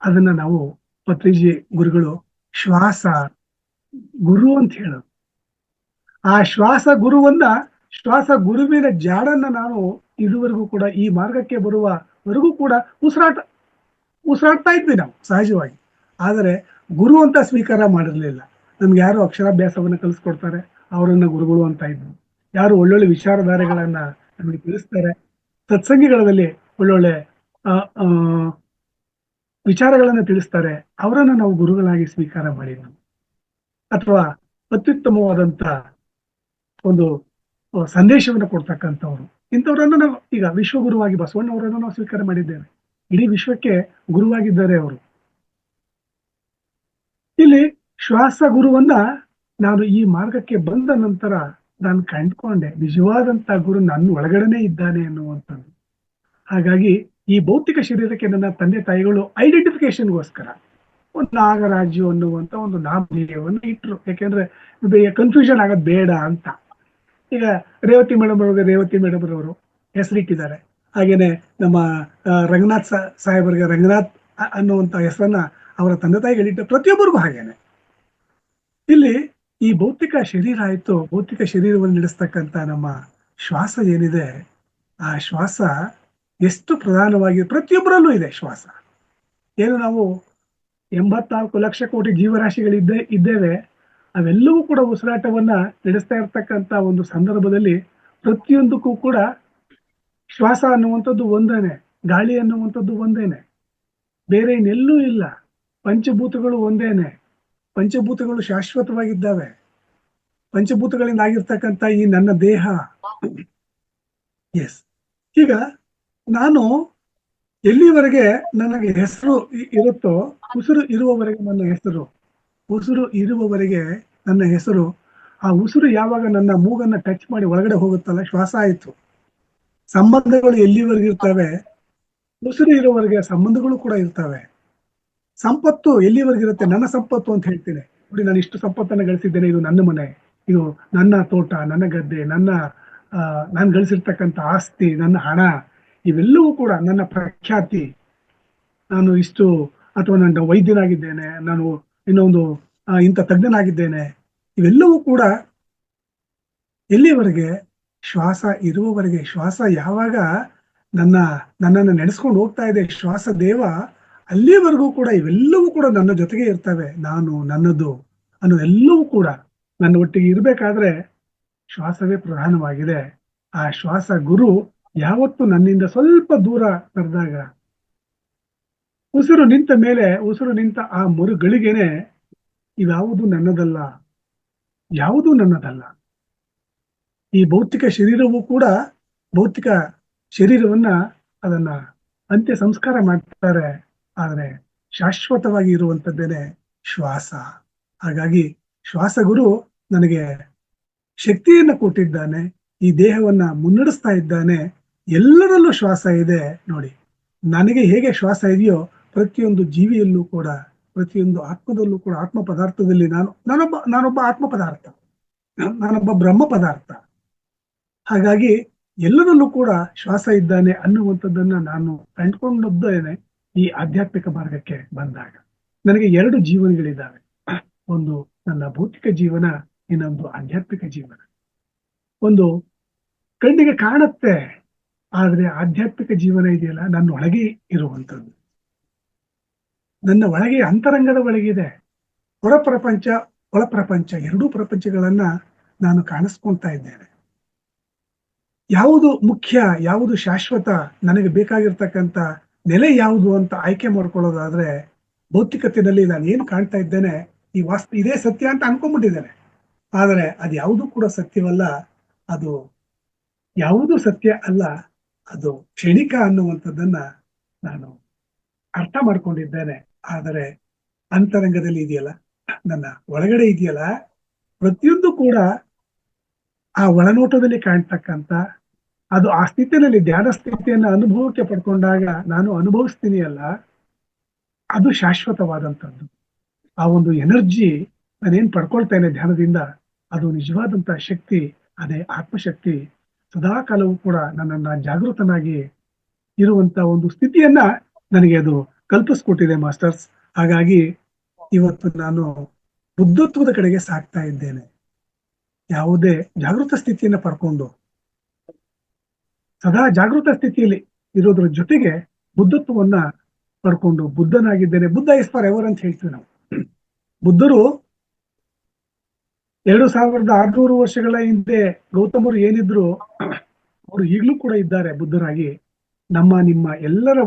ಅದನ್ನ ನಾವು ಪತ್ರಿಜಿ ಗುರುಗಳು ಶ್ವಾಸ ಗುರು ಅಂತ ಹೇಳೋದು. ಆ ಶ್ವಾಸ ಗುರುವಿನ ಜಾಡನ್ನ ನಾನು ಇದುವರೆಗೂ ಕೂಡ ಈ ಮಾರ್ಗಕ್ಕೆ ಬರುವವರೆಗೂ ಕೂಡ ಉಸಿರಾಡ್ತಾ ಇದ್ವಿ ನಾವು ಸಹಜವಾಗಿ. ಆದರೆ ಗುರು ಅಂತ ಸ್ವೀಕಾರ ಮಾಡಿರ್ಲಿಲ್ಲ. ನಮ್ಗೆ ಯಾರು ಅಕ್ಷರಾಭ್ಯಾಸವನ್ನ ಕಲಿಸ್ಕೊಡ್ತಾರೆ, ಅವರನ್ನ ಗುರುಗಳು ಅಂತ ಇದ್ವಿ. ಯಾರು ಒಳ್ಳೊಳ್ಳೆ ವಿಚಾರಧಾರೆಗಳನ್ನ ನಮಗೆ ತಿಳಿಸ್ತಾರೆ, ಸತ್ಸಂಗಿಗಳಲ್ಲಿ ಒಳ್ಳೊಳ್ಳೆ ವಿಚಾರಗಳನ್ನ ತಿಳಿಸ್ತಾರೆ, ಅವರನ್ನ ನಾವು ಗುರುಗಳಾಗಿ ಸ್ವೀಕಾರ ಮಾಡಿದ್ವಿ. ಅಥವಾ ಅತ್ಯುತ್ತಮವಾದಂತ ಒಂದು ಸಂದೇಶವನ್ನು ಕೊಡ್ತಕ್ಕಂಥವ್ರು, ಇಂಥವ್ರನ್ನ ನಾವು ಈಗ ವಿಶ್ವಗುರುವಾಗಿ ಬಸವಣ್ಣವರನ್ನು ನಾವು ಸ್ವೀಕಾರ ಮಾಡಿದ್ದೇವೆ. ಇಡೀ ವಿಶ್ವಕ್ಕೆ ಗುರುವಾಗಿದ್ದಾರೆ ಅವರು. ಇಲ್ಲಿ ಶ್ವಾಸ ಗುರುವನ್ನ ನಾನು ಈ ಮಾರ್ಗಕ್ಕೆ ಬಂದ ನಂತರ ನಾನು ಕಂಡ್ಕೊಂಡೆ, ನಿಜವಾದಂತ ಗುರು ನನ್ನ ಒಳಗಡೆನೆ ಇದ್ದಾನೆ ಅನ್ನುವಂಥದ್ದು. ಹಾಗಾಗಿ ಈ ಭೌತಿಕ ಶರೀರಕ್ಕೆ ನನ್ನ ತಂದೆ ತಾಯಿಗಳು ಐಡೆಂಟಿಫಿಕೇಶನ್ಗೋಸ್ಕರ ಒಂದು ನಾಗರಾಜು ಅನ್ನುವಂತ ಒಂದು ನಾಮಧೇಯವನ್ನು ಇಟ್ರು. ಯಾಕೆಂದ್ರೆ ಕನ್ಫ್ಯೂಷನ್ ಆಗೋದು ಬೇಡ ಅಂತ. ಈಗ ರೇವತಿ ಮೇಡಮ್ ಅವರು ಹೆಸರಿಟ್ಟಿದ್ದಾರೆ. ಹಾಗೇನೆ ನಮ್ಮ ರಂಗನಾಥ್ ಸಾಹೇಬರಿಗೆ ರಂಗನಾಥ್ ಅನ್ನುವಂತ ಹೆಸರನ್ನ ಅವರ ತಂದೆ ತಾಯಿಗಳಿಟ್ಟ. ಪ್ರತಿಯೊಬ್ಬರಿಗೂ ಹಾಗೇನೆ ಇಲ್ಲಿ ಈ ಭೌತಿಕ ಶರೀರ ಆಯ್ತು, ಭೌತಿಕ ಶರೀರವನ್ನು ನಡೆಸ್ತಕ್ಕಂಥ ನಮ್ಮ ಶ್ವಾಸ ಏನಿದೆ, ಆ ಶ್ವಾಸ ಎಷ್ಟು ಪ್ರಧಾನವಾಗಿ ಪ್ರತಿಯೊಬ್ಬರಲ್ಲೂ ಇದೆ ಶ್ವಾಸ. ಏನು ನಾವು 84 ಲಕ್ಷ ಕೋಟಿ ಇದ್ದೇವೆ. ಅವೆಲ್ಲವೂ ಕೂಡ ಉಸಿರಾಟವನ್ನ ನಡೆಸ್ತಾ ಇರ್ತಕ್ಕಂಥ ಒಂದು ಸಂದರ್ಭದಲ್ಲಿ ಪ್ರತಿಯೊಂದಕ್ಕೂ ಕೂಡ ಶ್ವಾಸ ಅನ್ನುವಂಥದ್ದು ಒಂದೇನೆ, ಗಾಳಿ ಅನ್ನುವಂಥದ್ದು ಒಂದೇನೆ, ಬೇರೆ ಇನ್ನೆಲ್ಲೂ ಇಲ್ಲ. ಪಂಚಭೂತಗಳು ಒಂದೇನೆ, ಪಂಚಭೂತಗಳು ಶಾಶ್ವತವಾಗಿದ್ದಾವೆ. ಪಂಚಭೂತಗಳಿಂದ ಆಗಿರ್ತಕ್ಕಂಥ ಈ ನನ್ನ ದೇಹ, ಎಸ್, ಈಗ ನಾನು ಎಲ್ಲಿವರೆಗೆ ನನಗೆ ಹೆಸರು ಇರುತ್ತೋ, ಉಸಿರು ಇರುವವರೆಗೆ ನನ್ನ ಹೆಸರು, ಉಸಿರು ಇರುವವರೆಗೆ ನನ್ನ ಹೆಸರು. ಆ ಉಸಿರು ಯಾವಾಗ ನನ್ನ ಮೂಗನ್ನ ಟಚ್ ಮಾಡಿ ಒಳಗಡೆ ಹೋಗುತ್ತಲ್ಲ, ಶ್ವಾಸ ಆಯ್ತು. ಸಂಬಂಧಗಳು ಎಲ್ಲಿವರೆಗೆ ಇರ್ತವೆ, ಉಸಿರು ಇರುವವರೆಗೆ ಸಂಬಂಧಗಳು ಕೂಡ ಇರ್ತವೆ. ಸಂಪತ್ತು ಎಲ್ಲಿವರೆಗೆ ಇರುತ್ತೆ, ನನ್ನ ಸಂಪತ್ತು ಅಂತ ಹೇಳ್ತೇನೆ. ನೋಡಿ, ನಾನು ಇಷ್ಟು ಸಂಪತ್ತನ್ನು ಗಳಿಸಿದ್ದೇನೆ, ಇದು ನನ್ನ ಮನೆ, ಇದು ನನ್ನ ತೋಟ, ನನ್ನ ಗದ್ದೆ, ನಾನು ಗಳಿಸಿರ್ತಕ್ಕಂಥ ಆಸ್ತಿ, ನನ್ನ ಹಣ, ಇವೆಲ್ಲವೂ ಕೂಡ ನನ್ನ ಪ್ರಖ್ಯಾತಿ. ನಾನು ಇಷ್ಟು, ಅಥವಾ ನನ್ನ ವೈದ್ಯನಾಗಿದ್ದೇನೆ, ನಾನು ಇನ್ನೊಂದು ಇಂಥ ತಜ್ಞನಾಗಿದ್ದೇನೆ, ಇವೆಲ್ಲವೂ ಕೂಡ ಎಲ್ಲಿವರೆಗೆ, ಶ್ವಾಸ ಇರುವವರೆಗೆ. ಶ್ವಾಸ ಯಾವಾಗ ನನ್ನನ್ನು ನಡೆಸ್ಕೊಂಡು ಹೋಗ್ತಾ ಇದೆ ಶ್ವಾಸ ದೇವ, ಅಲ್ಲಿವರೆಗೂ ಕೂಡ ಇವೆಲ್ಲವೂ ಕೂಡ ನನ್ನ ಜೊತೆಗೆ ಇರ್ತವೆ. ನಾನು, ನನ್ನದು ಅನ್ನೋದೆಲ್ಲವೂ ಕೂಡ ನನ್ನ ಒಟ್ಟಿಗೆ ಇರಬೇಕಾದ್ರೆ ಶ್ವಾಸವೇ ಪ್ರಧಾನವಾಗಿದೆ. ಆ ಶ್ವಾಸ ಗುರು ಯಾವತ್ತು ನನ್ನಿಂದ ಸ್ವಲ್ಪ ದೂರ ಕರೆದಾಗ, ಉಸಿರು ನಿಂತ ಮೇಲೆ, ಉಸಿರು ನಿಂತ ಆ ಮರುಗಳಿಗೆನೆ ಇವ್ಯಾವುದು ನನ್ನದಲ್ಲ, ಯಾವುದೂ ನನ್ನದಲ್ಲ. ಈ ಭೌತಿಕ ಶರೀರವೂ ಕೂಡ, ಭೌತಿಕ ಶರೀರವನ್ನ ಅದನ್ನ ಅಂತ್ಯ ಸಂಸ್ಕಾರ ಮಾಡ್ತಾರೆ. ಆದರೆ ಶಾಶ್ವತವಾಗಿ ಇರುವಂತದ್ದೇನೆ ಶ್ವಾಸ. ಹಾಗಾಗಿ ಶ್ವಾಸ ಗುರು ನನಗೆ ಶಕ್ತಿಯನ್ನ ಕೊಟ್ಟಿದ್ದಾನೆ, ಈ ದೇಹವನ್ನ ಮುನ್ನಡೆಸ್ತಾ ಇದ್ದಾನೆ. ಎಲ್ಲರಲ್ಲೂ ಶ್ವಾಸ ಇದೆ. ನೋಡಿ, ನನಗೆ ಹೇಗೆ ಶ್ವಾಸ ಇದೆಯೋ ಪ್ರತಿಯೊಂದು ಜೀವಿಯಲ್ಲೂ ಕೂಡ, ಪ್ರತಿಯೊಂದು ಆತ್ಮದಲ್ಲೂ ಕೂಡ, ಆತ್ಮ ಪದಾರ್ಥದಲ್ಲಿ ನಾನೊಬ್ಬ ಆತ್ಮ ಪದಾರ್ಥ, ನಾನೊಬ್ಬ ಬ್ರಹ್ಮ ಪದಾರ್ಥ. ಹಾಗಾಗಿ ಎಲ್ಲರಲ್ಲೂ ಕೂಡ ಶ್ವಾಸ ಇದ್ದಾನೆ ಅನ್ನುವಂಥದ್ದನ್ನ ನಾನು ಕಂಡುಕೊಂಡದ್ದೇನೆ ಈ ಆಧ್ಯಾತ್ಮಿಕ ಮಾರ್ಗಕ್ಕೆ ಬಂದಾಗ. ನನಗೆ 2 ಜೀವನಗಳಿದ್ದಾವೆ, ಒಂದು ನನ್ನ ಭೌತಿಕ ಜೀವನ, ಇನ್ನೊಂದು ಆಧ್ಯಾತ್ಮಿಕ ಜೀವನ. ಒಂದು ಕಣ್ಣಿಗೆ ಕಾಣುತ್ತೆ, ಆದ್ರೆ ಆಧ್ಯಾತ್ಮಿಕ ಜೀವನ ಇದೆಯಲ್ಲ, ನನ್ನ ಒಳಗೆ ಇರುವಂಥದ್ದು, ನನ್ನ ಒಳಗೆ, ಅಂತರಂಗದ ಒಳಗಿದೆ. ಹೊರ ಪ್ರಪಂಚ, ಒಳ ಪ್ರಪಂಚ, 2 ಪ್ರಪಂಚಗಳನ್ನ ನಾನು ಕಾಣಿಸ್ಕೊಳ್ತಾ ಇದ್ದೇನೆ. ಯಾವುದು ಮುಖ್ಯ, ಯಾವುದು ಶಾಶ್ವತ, ನನಗೆ ಬೇಕಾಗಿರ್ತಕ್ಕಂಥ ನೆಲೆ ಯಾವುದು ಅಂತ ಆಯ್ಕೆ ಮಾಡ್ಕೊಳ್ಳೋದಾದ್ರೆ, ಭೌತಿಕತೆಯಲ್ಲಿ ನಾನು ಏನು ಕಾಣ್ತಾ ಇದ್ದೇನೆ, ಈ ಇದೇ ಸತ್ಯ ಅಂತ ಅನ್ಕೊಂಡ್ಬಿಟ್ಟಿದ್ದೇನೆ. ಆದರೆ ಅದು ಯಾವುದೂ ಕೂಡ ಸತ್ಯವಲ್ಲ, ಅದು ಯಾವುದೂ ಸತ್ಯ ಅಲ್ಲ, ಅದು ಕ್ಷಣಿಕ ಅನ್ನುವಂಥದ್ದನ್ನ ನಾನು ಅರ್ಥ ಮಾಡ್ಕೊಂಡಿದ್ದೇನೆ. ಆದರೆ ಅಂತರಂಗದಲ್ಲಿ ಇದೆಯಲ್ಲ, ನನ್ನ ಒಳಗಡೆ ಇದೆಯಲ್ಲ, ಪ್ರತಿಯೊಂದು ಕೂಡ ಆ ಒಳನೋಟದಲ್ಲಿ ಕಾಣ್ತಕ್ಕಂಥ, ಅದು ಆ ಸ್ಥಿತಿಯಲ್ಲಿ, ಧ್ಯಾನ ಸ್ಥಿತಿಯನ್ನು ಅನುಭವಕ್ಕೆ ಪಡ್ಕೊಂಡಾಗ ನಾನು ಅನುಭವಿಸ್ತೀನಿ ಅಲ್ಲ, ಅದು ಶಾಶ್ವತವಾದಂಥದ್ದು. ಆ ಒಂದು ಎನರ್ಜಿ ನಾನೇನ್ ಪಡ್ಕೊಳ್ತೇನೆ ಧ್ಯಾನದಿಂದ, ಅದು ನಿಜವಾದಂತ ಶಕ್ತಿ, ಅದೇ ಆತ್ಮಶಕ್ತಿ. ಸದಾ ಕಾಲವೂ ಕೂಡ ನನ್ನನ್ನ ಜಾಗೃತನಾಗಿ ಇರುವಂತ ಒಂದು ಸ್ಥಿತಿಯನ್ನ ನನಗೆ ಅದು ಕಲ್ಪಿಸ್ಕೊಟ್ಟಿದೆ ಮಾಸ್ಟರ್ಸ್. ಹಾಗಾಗಿ ಇವತ್ತು ನಾನು ಬುದ್ಧತ್ವದ ಕಡೆಗೆ ಸಾಗ್ತಾ ಇದ್ದೇನೆ. ಯಾವುದೇ ಜಾಗೃತ ಸ್ಥಿತಿಯನ್ನ ಪಡ್ಕೊಂಡು ಸದಾ ಜಾಗೃತ ಸ್ಥಿತಿಯಲ್ಲಿ ಇರೋದ್ರ ಜೊತೆಗೆ ಬುದ್ಧತ್ವವನ್ನ ಪಡ್ಕೊಂಡು ಬುದ್ಧನಾಗಿದ್ದೇನೆ. ಬುದ್ಧ ಇಸ್ ಫಾರ್ ಎವರ್ ಅಂತ ಹೇಳ್ತೀವಿ ನಾವು. ಬುದ್ಧರು 2600 ವರ್ಷಗಳ ಹಿಂದೆ ಗೌತಮರು ಏನಿದ್ರು, ಅವರು ಈಗಲೂ ಕೂಡ ಇದ್ದಾರೆ ಬುದ್ಧರಾಗಿ. ನಿಮ್ಮ ಎಲ್ಲರ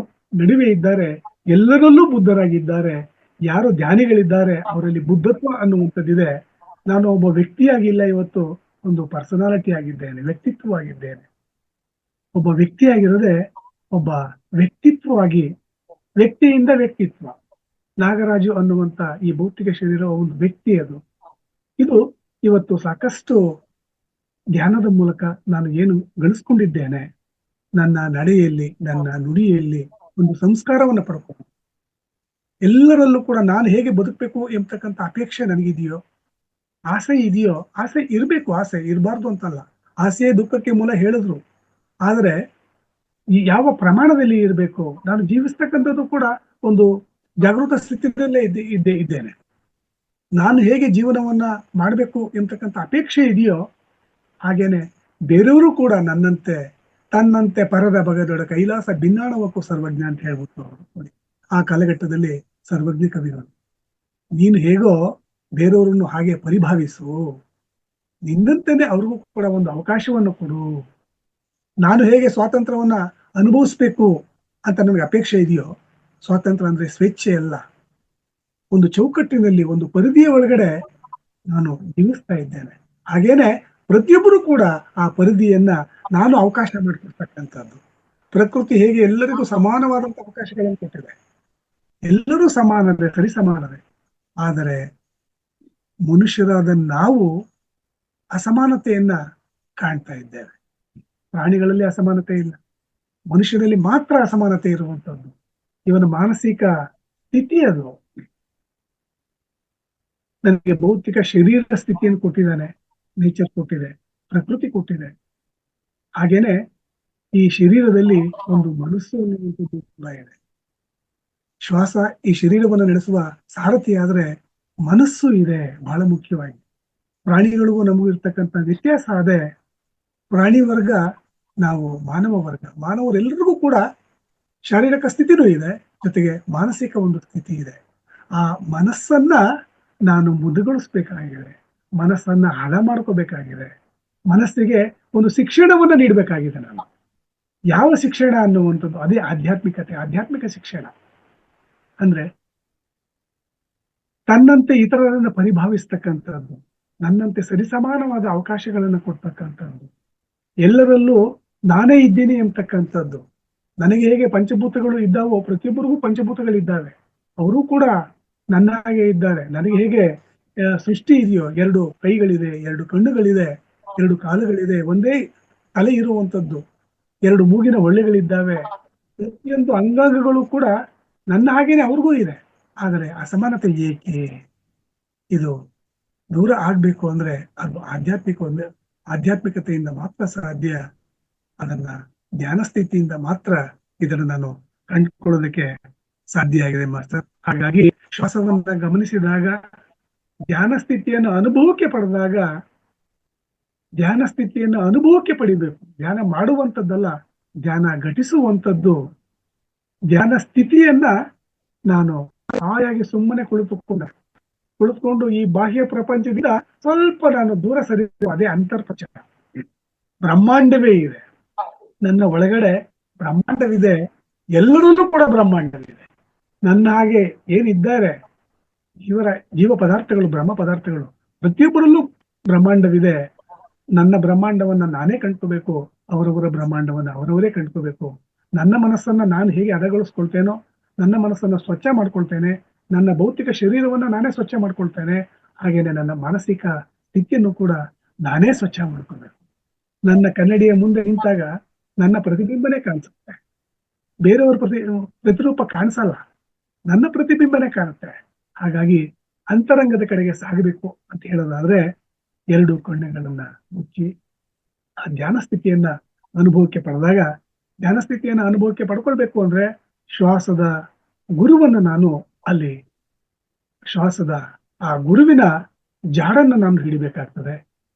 ನಡುವೆ ಇದ್ದಾರೆ, ಎಲ್ಲರಲ್ಲೂ ಬುದ್ಧರಾಗಿದ್ದಾರೆ. ಯಾರು ಧ್ಯಾನಿಗಳಿದ್ದಾರೆ ಅವರಲ್ಲಿ ಬುದ್ಧತ್ವ ಅನ್ನುವಂಥದ್ದಿದೆ. ನಾನು ಒಬ್ಬ ವ್ಯಕ್ತಿಯಾಗಿಲ್ಲ, ಇವತ್ತು ಒಂದು ಪರ್ಸನಾಲಿಟಿ ಆಗಿದ್ದೇನೆ, ವ್ಯಕ್ತಿತ್ವವಾಗಿದ್ದೇನೆ. ಒಬ್ಬ ವ್ಯಕ್ತಿಯಾಗಿರದೆ ಒಬ್ಬ ವ್ಯಕ್ತಿತ್ವವಾಗಿ, ವ್ಯಕ್ತಿಯಿಂದ ವ್ಯಕ್ತಿತ್ವ. ನಾಗರಾಜು ಅನ್ನುವಂತ ಈ ಭೌತಿಕ ಶರೀರ ಒಂದು ವ್ಯಕ್ತಿ. ಇದು ಇವತ್ತು ಸಾಕಷ್ಟು ಧ್ಯಾನದ ಮೂಲಕ ನಾನು ಏನು ಗಳಿಸ್ಕೊಂಡಿದ್ದೇನೆ, ನನ್ನ ನಡೆಯಲ್ಲಿ, ನನ್ನ ನುಡಿಯಲ್ಲಿ ಒಂದು ಸಂಸ್ಕಾರವನ್ನು ಪಡ್ಕೊಂಡು, ಎಲ್ಲರಲ್ಲೂ ಕೂಡ ನಾನು ಹೇಗೆ ಬದುಕಬೇಕು ಎಂಬತಕ್ಕಂಥ ಅಪೇಕ್ಷೆ ನನಗಿದೆಯೋ, ಆಸೆ ಇದೆಯೋ, ಆಸೆ ಇರಬೇಕು, ಆಸೆ ಇರಬಾರ್ದು ಅಂತಲ್ಲ. ಆಸೆಯೇ ದುಃಖಕ್ಕೆ ಮೂಲ ಹೇಳಿದ್ರು. ಆದ್ರೆ ಈ ಯಾವ ಪ್ರಮಾಣದಲ್ಲಿ ಇರಬೇಕು, ನಾನು ಜೀವಿಸ್ತಕ್ಕಂಥದ್ದು ಕೂಡ ಒಂದು ಜಾಗೃತ ಸ್ಥಿತಿಯಲ್ಲೇ ಇದ್ದೇನೆ. ನಾನು ಹೇಗೆ ಜೀವನವನ್ನ ಮಾಡಬೇಕು ಎಂಬತಕ್ಕಂಥ ಅಪೇಕ್ಷೆ ಇದೆಯೋ, ಹಾಗೇನೆ ಬೇರೆಯವರು ಕೂಡ ನನ್ನಂತೆ ತನ್ನಂತೆ ಪರದ ಬಗೆದೊಡ ಕೈಲಾಸ ಭಿನ್ನಾಣವಕ್ಕೂ ಸರ್ವಜ್ಞ ಅಂತ ಹೇಳ್ಬಿಟ್ಟು ನೋಡಿ. ಆ ಕಾಲಘಟ್ಟದಲ್ಲಿ ಸರ್ವಜ್ಞ ಕವಿಗಳು, ನೀನು ಹೇಗೋ ಬೇರೆಯವರನ್ನು ಹಾಗೆ ಪರಿಭಾವಿಸು, ನಿನ್ನಂತೆನೆ ಅವ್ರಿಗೂ ಕೂಡ ಒಂದು ಅವಕಾಶವನ್ನು ಕೊಡು. ನಾನು ಹೇಗೆ ಸ್ವಾತಂತ್ರ್ಯವನ್ನ ಅನುಭವಿಸ್ಬೇಕು ಅಂತ ನಮಗೆ ಅಪೇಕ್ಷೆ ಇದೆಯೋ, ಸ್ವಾತಂತ್ರ್ಯ ಅಂದ್ರೆ ಸ್ವೇಚ್ಛೆ ಅಲ್ಲ, ಒಂದು ಚೌಕಟ್ಟಿನಲ್ಲಿ, ಒಂದು ಪರಿಧಿಯ ಒಳಗಡೆ ನಾನು ಜೀವಿಸ್ತಾ ಇದ್ದೇನೆ. ಹಾಗೇನೆ ಪ್ರತಿಯೊಬ್ಬರು ಕೂಡ ಆ ಪರಿಧಿಯನ್ನ ನಾನು ಅವಕಾಶ ಮಾಡಿಕೊಡ್ತಕ್ಕಂಥದ್ದು. ಪ್ರಕೃತಿ ಹೇಗೆ ಎಲ್ಲರಿಗೂ ಸಮಾನವಾದಂತ ಅವಕಾಶಗಳನ್ನು ಕೊಟ್ಟಿದೆ, ಎಲ್ಲರೂ ಸಮಾನರೇ, ಸರಿ ಸಮಾನರೇ. ಆದರೆ ಮನುಷ್ಯರಾದ ನಾವು ಅಸಮಾನತೆಯನ್ನ ಕಾಣ್ತಾ ಇದ್ದೇವೆ. ಪ್ರಾಣಿಗಳಲ್ಲಿ ಅಸಮಾನತೆ ಇಲ್ಲ, ಮನುಷ್ಯರಲ್ಲಿ ಮಾತ್ರ ಅಸಮಾನತೆ ಇರುವಂತದ್ದು. ಇವನ ಮಾನಸಿಕ ಸ್ಥಿತಿ ಅದು. ನನಗೆ ಭೌತಿಕ ಶರೀರ ಸ್ಥಿತಿಯನ್ನು ಕೊಟ್ಟಿದ್ದಾನೆ, ನೇಚರ್ ಕೊಟ್ಟಿದೆ, ಪ್ರಕೃತಿ ಕೊಟ್ಟಿದೆ. ಹಾಗೇನೆ ಈ ಶರೀರದಲ್ಲಿ ಒಂದು ಮನಸ್ಸು ಅನ್ನುವಂಥದ್ದು ಕೂಡ ಇದೆ. ಶ್ವಾಸ ಈ ಶರೀರವನ್ನು ನಡೆಸುವ ಸಾರಥಿ ಆದ್ರೆ ಮನಸ್ಸು ಇದೆ ಬಹಳ ಮುಖ್ಯವಾಗಿ. ಪ್ರಾಣಿಗಳಿಗೂ ನಮಗೂ ಇರ್ತಕ್ಕಂಥ ವ್ಯತ್ಯಾಸ ಅದೇ. ಪ್ರಾಣಿ ವರ್ಗ, ನಾವು ಮಾನವ ವರ್ಗ. ಮಾನವರೆಲ್ಲರಿಗೂ ಕೂಡ ಶಾರೀರಿಕ ಸ್ಥಿತಿನೂ ಇದೆ, ಜೊತೆಗೆ ಮಾನಸಿಕ ಒಂದು ಸ್ಥಿತಿ ಇದೆ. ಆ ಮನಸ್ಸನ್ನ ನಾನು ಮುದುಗೊಳಿಸ್ಬೇಕಾಗಿದೆ, ಮನಸ್ಸನ್ನ ಹದ ಮಾಡ್ಕೋಬೇಕಾಗಿದೆ, ಮನಸ್ಸಿಗೆ ಒಂದು ಶಿಕ್ಷಣವನ್ನ ನೀಡಬೇಕಾಗಿದೆ ನಾನು. ಯಾವ ಶಿಕ್ಷಣ ಅನ್ನುವಂಥದ್ದು ಅದೇ ಆಧ್ಯಾತ್ಮಿಕತೆ. ಆಧ್ಯಾತ್ಮಿಕ ಶಿಕ್ಷಣ ಅಂದ್ರೆ ತನ್ನಂತೆ ಇತರರನ್ನ ಪರಿಭಾವಿಸ್ತಕ್ಕಂಥದ್ದು, ನನ್ನಂತೆ ಸರಿಸಮಾನವಾದ ಅವಕಾಶಗಳನ್ನು ಕೊಡ್ತಕ್ಕಂಥದ್ದು, ಎಲ್ಲರಲ್ಲೂ ನಾನೇ ಇದ್ದೀನಿ ಎಂಬತಕ್ಕಂಥದ್ದು. ನನಗೆ ಹೇಗೆ ಪಂಚಭೂತಗಳು ಇದ್ದಾವೋ ಪ್ರತಿಯೊಬ್ಬರಿಗೂ ಪಂಚಭೂತಗಳಿದ್ದಾವೆ, ಅವರೂ ಕೂಡ ನನ್ನ ಹಾಗೆ ಇದ್ದಾರೆ. ನನಗೆ ಹೇಗೆ ಸೃಷ್ಟಿ ಇದೆಯೋ, 2 ಕೈಗಳಿದೆ, 2 ಕಣ್ಣುಗಳಿದೆ, 2 ಕಾಲುಗಳಿದೆ, ಒಂದೇ ತಲೆ ಇರುವಂಥದ್ದು, 2 ಮೂಗಿನ ಹೊಳ್ಳೆಗಳಿದ್ದಾವೆ. ಪ್ರತಿಯೊಂದು ಅಂಗಾಂಗಗಳು ಕೂಡ ನನ್ನ ಹಾಗೇನೆ ಅವ್ರಿಗೂ ಇದೆ. ಆದರೆ ಅಸಮಾನತೆ ಏಕೆ? ಇದು ದೂರ ಆಗ್ಬೇಕು ಅಂದ್ರೆ ಅದು ಆಧ್ಯಾತ್ಮಿಕತೆಯಿಂದ ಮಾತ್ರ ಸಾಧ್ಯ. ಅದನ್ನ ಧ್ಯಾನ ಸ್ಥಿತಿಯಿಂದ ಮಾತ್ರ ಇದನ್ನು ನಾನು ಕಂಡುಕೊಳ್ಳೋದಕ್ಕೆ ಸಾಧ್ಯ ಆಗಿದೆ ಮಾಸ್ಟರ್. ಹಾಗಾಗಿ ಶ್ವಾಸವನ್ನ ಗಮನಿಸಿದಾಗ, ಧ್ಯಾನ ಸ್ಥಿತಿಯನ್ನು ಅನುಭವಕ್ಕೆ ಪಡಿಬೇಕು. ಧ್ಯಾನ ಮಾಡುವಂಥದ್ದಲ್ಲ, ಧ್ಯಾನ ಘಟಿಸುವಂಥದ್ದು. ಧ್ಯಾನ ಸ್ಥಿತಿಯನ್ನ ನಾನು ಹಾಯಾಗಿ ಸುಮ್ಮನೆ ಕುಳಿತುಕೊಂಡು ಈ ಬಾಹ್ಯ ಪ್ರಪಂಚದಿಂದ ಸ್ವಲ್ಪ ನಾನು ದೂರ ಸರಿದು, ಅದೇ ಅಂತರ್ಪಚನ. ಬ್ರಹ್ಮಾಂಡವೇ ಇದೆ, ನನ್ನ ಒಳಗಡೆ ಬ್ರಹ್ಮಾಂಡವಿದೆ, ಎಲ್ಲರಲ್ಲೂ ಕೂಡ ಬ್ರಹ್ಮಾಂಡವಿದೆ. ನನ್ನ ಹಾಗೆ ಏನಿದ್ದಾರೆ ಜೀವ ಪದಾರ್ಥಗಳು, ಬ್ರಹ್ಮ ಪದಾರ್ಥಗಳು, ಪ್ರತಿಯೊಬ್ಬರಲ್ಲೂ ಬ್ರಹ್ಮಾಂಡವಿದೆ. ನನ್ನ ಬ್ರಹ್ಮಾಂಡವನ್ನ ನಾನೇ ಕಂಡ್ಕೋಬೇಕು, ಅವರವರ ಬ್ರಹ್ಮಾಂಡವನ್ನ ಅವರವರೇ ಕಂಡ್ಕೋಬೇಕು. ನನ್ನ ಮನಸ್ಸನ್ನ ನಾನು ಹೇಗೆ ಹದಗೊಳಿಸ್ಕೊಳ್ತೇನೋ, ನನ್ನ ಮನಸ್ಸನ್ನ ಸ್ವಚ್ಛ ಮಾಡ್ಕೊಳ್ತೇನೆ, ನನ್ನ ಭೌತಿಕ ಶರೀರವನ್ನ ನಾನೇ ಸ್ವಚ್ಛ ಮಾಡ್ಕೊಳ್ತೇನೆ, ಹಾಗೇನೆ ನನ್ನ ಮಾನಸಿಕ ಸ್ಥಿತಿಯನ್ನು ಕೂಡ ನಾನೇ ಸ್ವಚ್ಛ ಮಾಡ್ಕೊಳ್ಬೇಕು. ನನ್ನ ಕನ್ನಡಿಯ ಮುಂದೆ ನಿಂತಾಗ ನನ್ನ ಪ್ರತಿಬಿಂಬನೇ ಕಾಣಿಸುತ್ತೆ, ಬೇರೆಯವ್ರ ಪ್ರತಿರೂಪ ಕಾಣಿಸಲ್ಲ, ನನ್ನ ಪ್ರತಿಬಿಂಬನೇ ಕಾಣುತ್ತೆ. ಹಾಗಾಗಿ ಅಂತರಂಗದ ಕಡೆಗೆ ಸಾಗಬೇಕು ಅಂತ ಹೇಳೋದಾದ್ರೆ 2 ಕಣ್ಣುಗಳನ್ನ ಮುಚ್ಚಿ ಆ ಧ್ಯಾನ ಸ್ಥಿತಿಯನ್ನ ಅನುಭವಕ್ಕೆ ಪಡ್ಕೊಳ್ಬೇಕು ಅಂದ್ರೆ ಶ್ವಾಸದ ಗುರುವನ್ನು ನಾನು ಅಲ್ಲಿ, ಶ್ವಾಸದ ಆ ಗುರುವಿನ ಜಾಡನ್ನು ನಾನು ಹಿಡಿಬೇಕಾಗ್ತದೆ.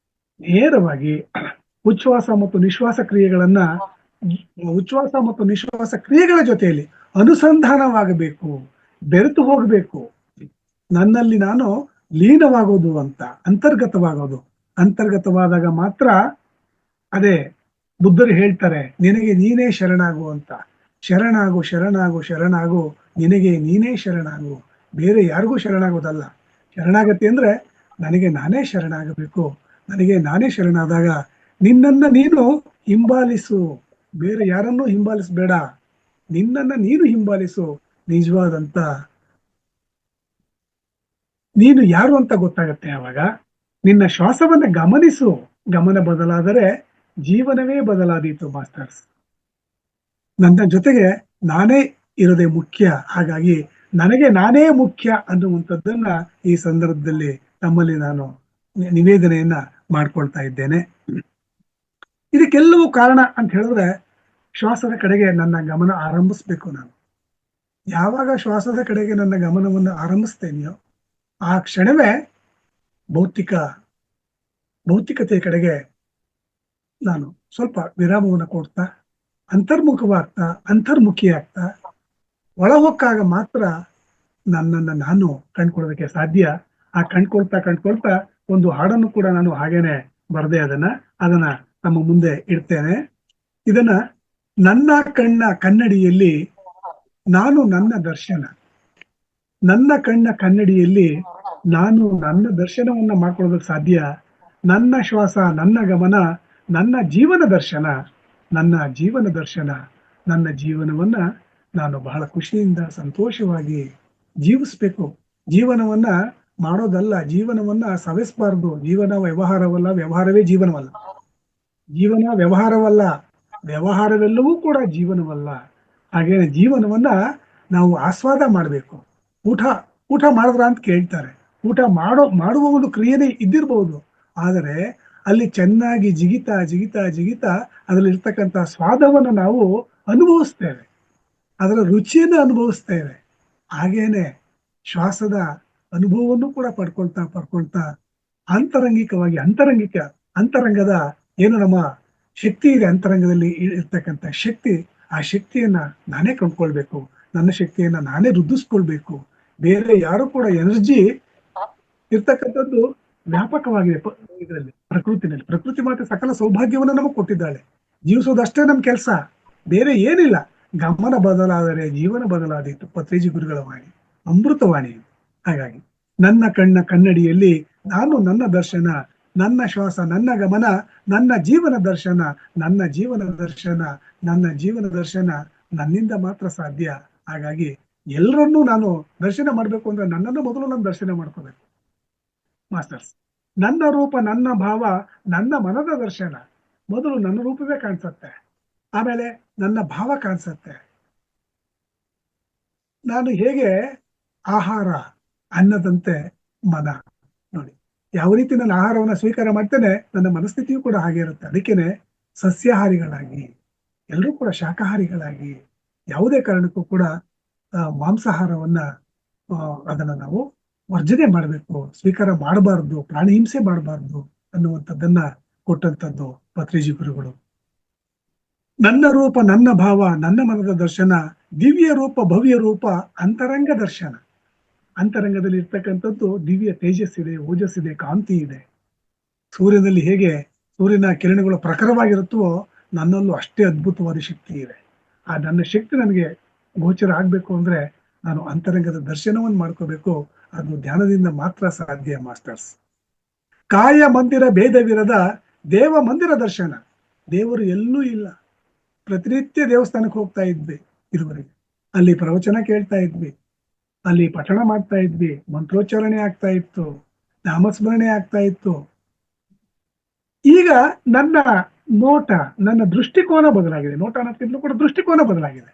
ನೇರವಾಗಿ ಉಚ್ಛ್ವಾಸ ಮತ್ತು ನಿಶ್ವಾಸ ಕ್ರಿಯೆಗಳ ಜೊತೆಯಲ್ಲಿ ಅನುಸಂಧಾನವಾಗಬೇಕು, ಬೆರೆತು ಹೋಗಬೇಕು. ನನ್ನಲ್ಲಿ ನಾನು ಲೀನವಾಗೋದು ಅಂತ, ಅಂತರ್ಗತವಾದಾಗ ಮಾತ್ರ, ಅದೇ ಬುದ್ಧರು ಹೇಳ್ತಾರೆ, ನಿನಗೆ ನೀನೇ ಶರಣಾಗು ಅಂತ. ಶರಣಾಗು, ನಿನಗೆ ನೀನೇ ಶರಣಾಗು, ಬೇರೆ ಯಾರಿಗೂ ಶರಣಾಗೋದಲ್ಲ. ಶರಣಾಗತಿ ಅಂದ್ರೆ ನನಗೆ ನಾನೇ ಶರಣಾಗಬೇಕು. ನನಗೆ ನಾನೇ ಶರಣಾದಾಗ ನಿನ್ನನ್ನ ನೀನು ಹಿಂಬಾಲಿಸು, ಬೇರೆ ಯಾರನ್ನೂ ಹಿಂಬಾಲಿಸಬೇಡ, ನಿನ್ನನ್ನ ನೀನು ಹಿಂಬಾಲಿಸು. ನಿಜವಾದಂತ ನೀನು ಯಾರು ಅಂತ ಗೊತ್ತಾಗತ್ತೆ ಆವಾಗ. ನಿನ್ನ ಶ್ವಾಸವನ್ನ ಗಮನಿಸು. ಗಮನ ಬದಲಾದರೆ ಜೀವನವೇ ಬದಲಾದೀತು ಮಾಸ್ಟರ್ಸ್. ನನ್ನ ಜೊತೆಗೆ ನಾನೇ ಇರೋದೇ ಮುಖ್ಯ. ಹಾಗಾಗಿ ನನಗೆ ನಾನೇ ಮುಖ್ಯ ಅನ್ನುವಂಥದ್ದನ್ನ ಈ ಸಂದರ್ಭದಲ್ಲಿ ತಮ್ಮಲ್ಲಿ ನಾನು ನಿವೇದನೆಯನ್ನ ಮಾಡ್ಕೊಳ್ತಾ ಇದ್ದೇನೆ. ಇದಕ್ಕೆಲ್ಲವೂ ಕಾರಣ ಅಂತ ಹೇಳಿದ್ರೆ ಶ್ವಾಸದ ಕಡೆಗೆ ನನ್ನ ಗಮನ ಆರಂಭಿಸ್ಬೇಕು. ನಾನು ಯಾವಾಗ ಶ್ವಾಸದ ಕಡೆಗೆ ನನ್ನ ಗಮನವನ್ನು ಆರಂಭಿಸ್ತೇನೆಯೋ ಆ ಕ್ಷಣವೇ ಭೌತಿಕತೆಯ ಕಡೆಗೆ ನಾನು ಸ್ವಲ್ಪ ವಿರಾಮವನ್ನು ಕೊಡ್ತಾ ಅಂತರ್ಮುಖಿಯಾಗ್ತಾ ಒಳ ಹೊಕ್ಕಾಗ ಮಾತ್ರ ನನ್ನನ್ನು ನಾನು ಕಂಡ್ಕೊಳ್ಳೋದಕ್ಕೆ ಸಾಧ್ಯ. ಆ ಕಂಡ್ಕೊಳ್ತಾ ಒಂದು ಹಾಡನ್ನು ಕೂಡ ನಾನು ಹಾಗೇನೆ ಬರೆದೆ, ಅದನ್ನ ನಮ್ಮ ಮುಂದೆ ಇಡ್ತೇನೆ. ಇದನ್ನ ನನ್ನ ಕನ್ನಡಿಯಲ್ಲಿ ನಾನು ನನ್ನ ದರ್ಶನ, ನನ್ನ ಕಣ್ಣ ಕನ್ನಡಿಯಲ್ಲಿ ನಾನು ನನ್ನ ದರ್ಶನವನ್ನ ಮಾಡ್ಕೊಳ್ಳೋದಕ್ಕೆ ಸಾಧ್ಯ. ನನ್ನ ಶ್ವಾಸ, ನನ್ನ ಗಮನ, ನನ್ನ ಜೀವನ ದರ್ಶನ, ನನ್ನ ಜೀವನ ದರ್ಶನ, ನನ್ನ ಜೀವನವನ್ನ ನಾನು ಬಹಳ ಖುಷಿಯಿಂದ ಸಂತೋಷವಾಗಿ ಜೀವಿಸ್ಬೇಕು. ಜೀವನವನ್ನ ಮಾಡೋದಲ್ಲ, ಜೀವನವನ್ನ ಸವೆಸಬಾರ್ದು. ಜೀವನ ವ್ಯವಹಾರವಲ್ಲ, ವ್ಯವಹಾರವೇ ಜೀವನವಲ್ಲ. ಜೀವನ ವ್ಯವಹಾರವಲ್ಲ, ವ್ಯವಹಾರವೆಲ್ಲವೂ ಕೂಡ ಜೀವನವಲ್ಲ. ಹಾಗೆ ಜೀವನವನ್ನ ನಾವು ಆಸ್ವಾದ ಮಾಡಬೇಕು. ಊಟ ಮಾಡಿದ್ರ ಅಂತ ಕೇಳ್ತಾರೆ. ಊಟ ಮಾಡುವ ಒಂದು ಕ್ರಿಯೆನೇ ಇದ್ದಿರಬಹುದು, ಆದರೆ ಅಲ್ಲಿ ಚೆನ್ನಾಗಿ ಜಿಗಿತಾ ಜಿಗಿತಾ ಜಿಗಿತಾ ಅದರಲ್ಲಿ ಇರ್ತಕ್ಕಂಥ ಸ್ವಾದವನ್ನು ನಾವು ಅನುಭವಿಸ್ತೇವೆ, ಅದರ ರುಚಿಯನ್ನು ಅನುಭವಿಸ್ತೇವೆ. ಹಾಗೇನೆ ಶ್ವಾಸದ ಅನುಭವವನ್ನು ಕೂಡ ಪಡ್ಕೊಳ್ತಾ ಅಂತರಂಗಿಕವಾಗಿ ಅಂತರಂಗದ ಏನು ನಮ್ಮ ಶಕ್ತಿ ಇದೆ, ಅಂತರಂಗದಲ್ಲಿ ಇರ್ತಕ್ಕಂಥ ಶಕ್ತಿ, ಆ ಶಕ್ತಿಯನ್ನ ನಾನೇ ಕೊಂಡ್ಕೊಳ್ಬೇಕು. ನನ್ನ ಶಕ್ತಿಯನ್ನ ನಾನೇ ವೃದ್ಧಿಸ್ಕೊಳ್ಬೇಕು. ಬೇರೆ ಯಾರು ಕೂಡ ಎನರ್ಜಿ ಇರ್ತಕ್ಕಂಥದ್ದು ವ್ಯಾಪಕವಾಗಿದೆ ಇದರಲ್ಲಿ, ಪ್ರಕೃತಿನಲ್ಲಿ. ಪ್ರಕೃತಿ ಮಾತ್ರ ಸಕಲ ಸೌಭಾಗ್ಯವನ್ನು ನಮಗೆ ಕೊಟ್ಟಿದ್ದಾಳೆ. ಜೀವಿಸೋದಷ್ಟೇ ನಮ್ ಕೆಲಸ, ಬೇರೆ ಏನಿಲ್ಲ. ಗಮನ ಬದಲಾದರೆ ಜೀವನ ಬದಲಾದೀತು, ಪತ್ರಿಜಿ ಗುರುಗಳ ವಾಣಿ, ಅಮೃತವಾಣಿ. ಹಾಗಾಗಿ ನನ್ನ ಕಣ್ಣ ಕನ್ನಡಿಯಲ್ಲಿ ನಾನು ನನ್ನ ದರ್ಶನ, ನನ್ನ ಶ್ವಾಸ, ನನ್ನ ಗಮನ, ನನ್ನ ಜೀವನ ದರ್ಶನ, ನನ್ನ ಜೀವನ ದರ್ಶನ, ನನ್ನ ಜೀವನ ದರ್ಶನ ನನ್ನಿಂದ ಮಾತ್ರ ಸಾಧ್ಯ. ಹಾಗಾಗಿ ಎಲ್ಲರನ್ನೂ ನಾನು ದರ್ಶನ ಮಾಡ್ಬೇಕು ಅಂದ್ರೆ ನನ್ನನ್ನು ಮೊದಲು ನಾನು ದರ್ಶನ ಮಾಡ್ಕೋಬೇಕು ಮಾಸ್ಟರ್ಸ್. ನನ್ನ ರೂಪ, ನನ್ನ ಭಾವ, ನನ್ನ ಮನದ ದರ್ಶನ. ಮೊದಲು ನನ್ನ ರೂಪವೇ ಕಾಣಿಸುತ್ತೆ, ಆಮೇಲೆ ನನ್ನ ಭಾವ ಕಾಣಿಸುತ್ತೆ. ನಾನು ಹೇಗೆ ಆಹಾರ ಅನ್ನದಂತೆ ಮನ. ನೋಡಿ, ಯಾವ ರೀತಿ ನನ್ನ ಆಹಾರವನ್ನ ಸ್ವೀಕಾರ ಮಾಡ್ತೇನೆ, ನನ್ನ ಮನಸ್ಥಿತಿಯೂ ಕೂಡ ಹಾಗೆ ಇರುತ್ತೆ. ಅದಕ್ಕೇನೆ ಸಸ್ಯಾಹಾರಿಗಳಾಗಿ, ಎಲ್ಲರೂ ಕೂಡ ಶಾಕಾಹಾರಿಗಳಾಗಿ, ಯಾವುದೇ ಕಾರಣಕ್ಕೂ ಕೂಡ ಮಾಂಸಾಹಾರವನ್ನ ಅದನ್ನ ನಾವು ವರ್ಜನೆ ಮಾಡಬೇಕು, ಸ್ವೀಕಾರ ಮಾಡಬಾರ್ದು, ಪ್ರಾಣಿ ಹಿಂಸೆ ಮಾಡಬಾರ್ದು ಅನ್ನುವಂಥದ್ದನ್ನ ಕೊಟ್ಟಂಥದ್ದು ಪತ್ರಿಜಿ ಗುರುಗಳು. ನನ್ನ ರೂಪ, ನನ್ನ ಭಾವ, ನನ್ನ ಮನದ ದರ್ಶನ, ದಿವ್ಯ ರೂಪ, ಭವ್ಯ ರೂಪ, ಅಂತರಂಗ ದರ್ಶನ. ಅಂತರಂಗದಲ್ಲಿ ಇರ್ತಕ್ಕಂಥದ್ದು ದಿವ್ಯ ತೇಜಸ್ಸಿದೆ, ಓಜಸ್ಸಿದೆ, ಕಾಂತಿ ಇದೆ. ಸೂರ್ಯನಲ್ಲಿ ಹೇಗೆ ಸೂರ್ಯನ ಕಿರಣಗಳು ಪ್ರಖರವಾಗಿರುತ್ತವೋ ನನ್ನಲ್ಲೂ ಅಷ್ಟೇ ಅದ್ಭುತವಾದ ಶಕ್ತಿ ಇದೆ. ಆ ನನ್ನ ಶಕ್ತಿ ನನಗೆ ಗೋಚರ ಆಗ್ಬೇಕು ಅಂದ್ರೆ ನಾನು ಅಂತರಂಗದ ದರ್ಶನವನ್ನು ಮಾಡ್ಕೋಬೇಕು. ಅದು ಧ್ಯಾನದಿಂದ ಮಾತ್ರ ಸಾಧ್ಯ ಮಾಸ್ಟರ್ಸ್. ಕಾಯ ಮಂದಿರ ಭೇದವಿರದ ದೇವ ಮಂದಿರ ದರ್ಶನ. ದೇವರು ಎಲ್ಲೂ ಇಲ್ಲ. ಪ್ರತಿನಿತ್ಯ ದೇವಸ್ಥಾನಕ್ಕೆ ಹೋಗ್ತಾ ಇದ್ವಿ ಇದುವರೆಗೆ, ಅಲ್ಲಿ ಪ್ರವಚನ ಕೇಳ್ತಾ ಇದ್ವಿ, ಅಲ್ಲಿ ಪಠಣ ಮಾಡ್ತಾ ಇದ್ವಿ, ಮಂತ್ರೋಚ್ಚಾರಣೆ ಆಗ್ತಾ ಇತ್ತು, ನಾಮಸ್ಮರಣೆ ಆಗ್ತಾ ಇತ್ತು. ಈಗ ನನ್ನ ನೋಟ, ನನ್ನ ದೃಷ್ಟಿಕೋನ ಬದಲಾಗಿದೆ. ನೋಟ ಅನ್ನೋದಕ್ಕಿಂತಲೂ ಕೂಡ ದೃಷ್ಟಿಕೋನ ಬದಲಾಗಿದೆ.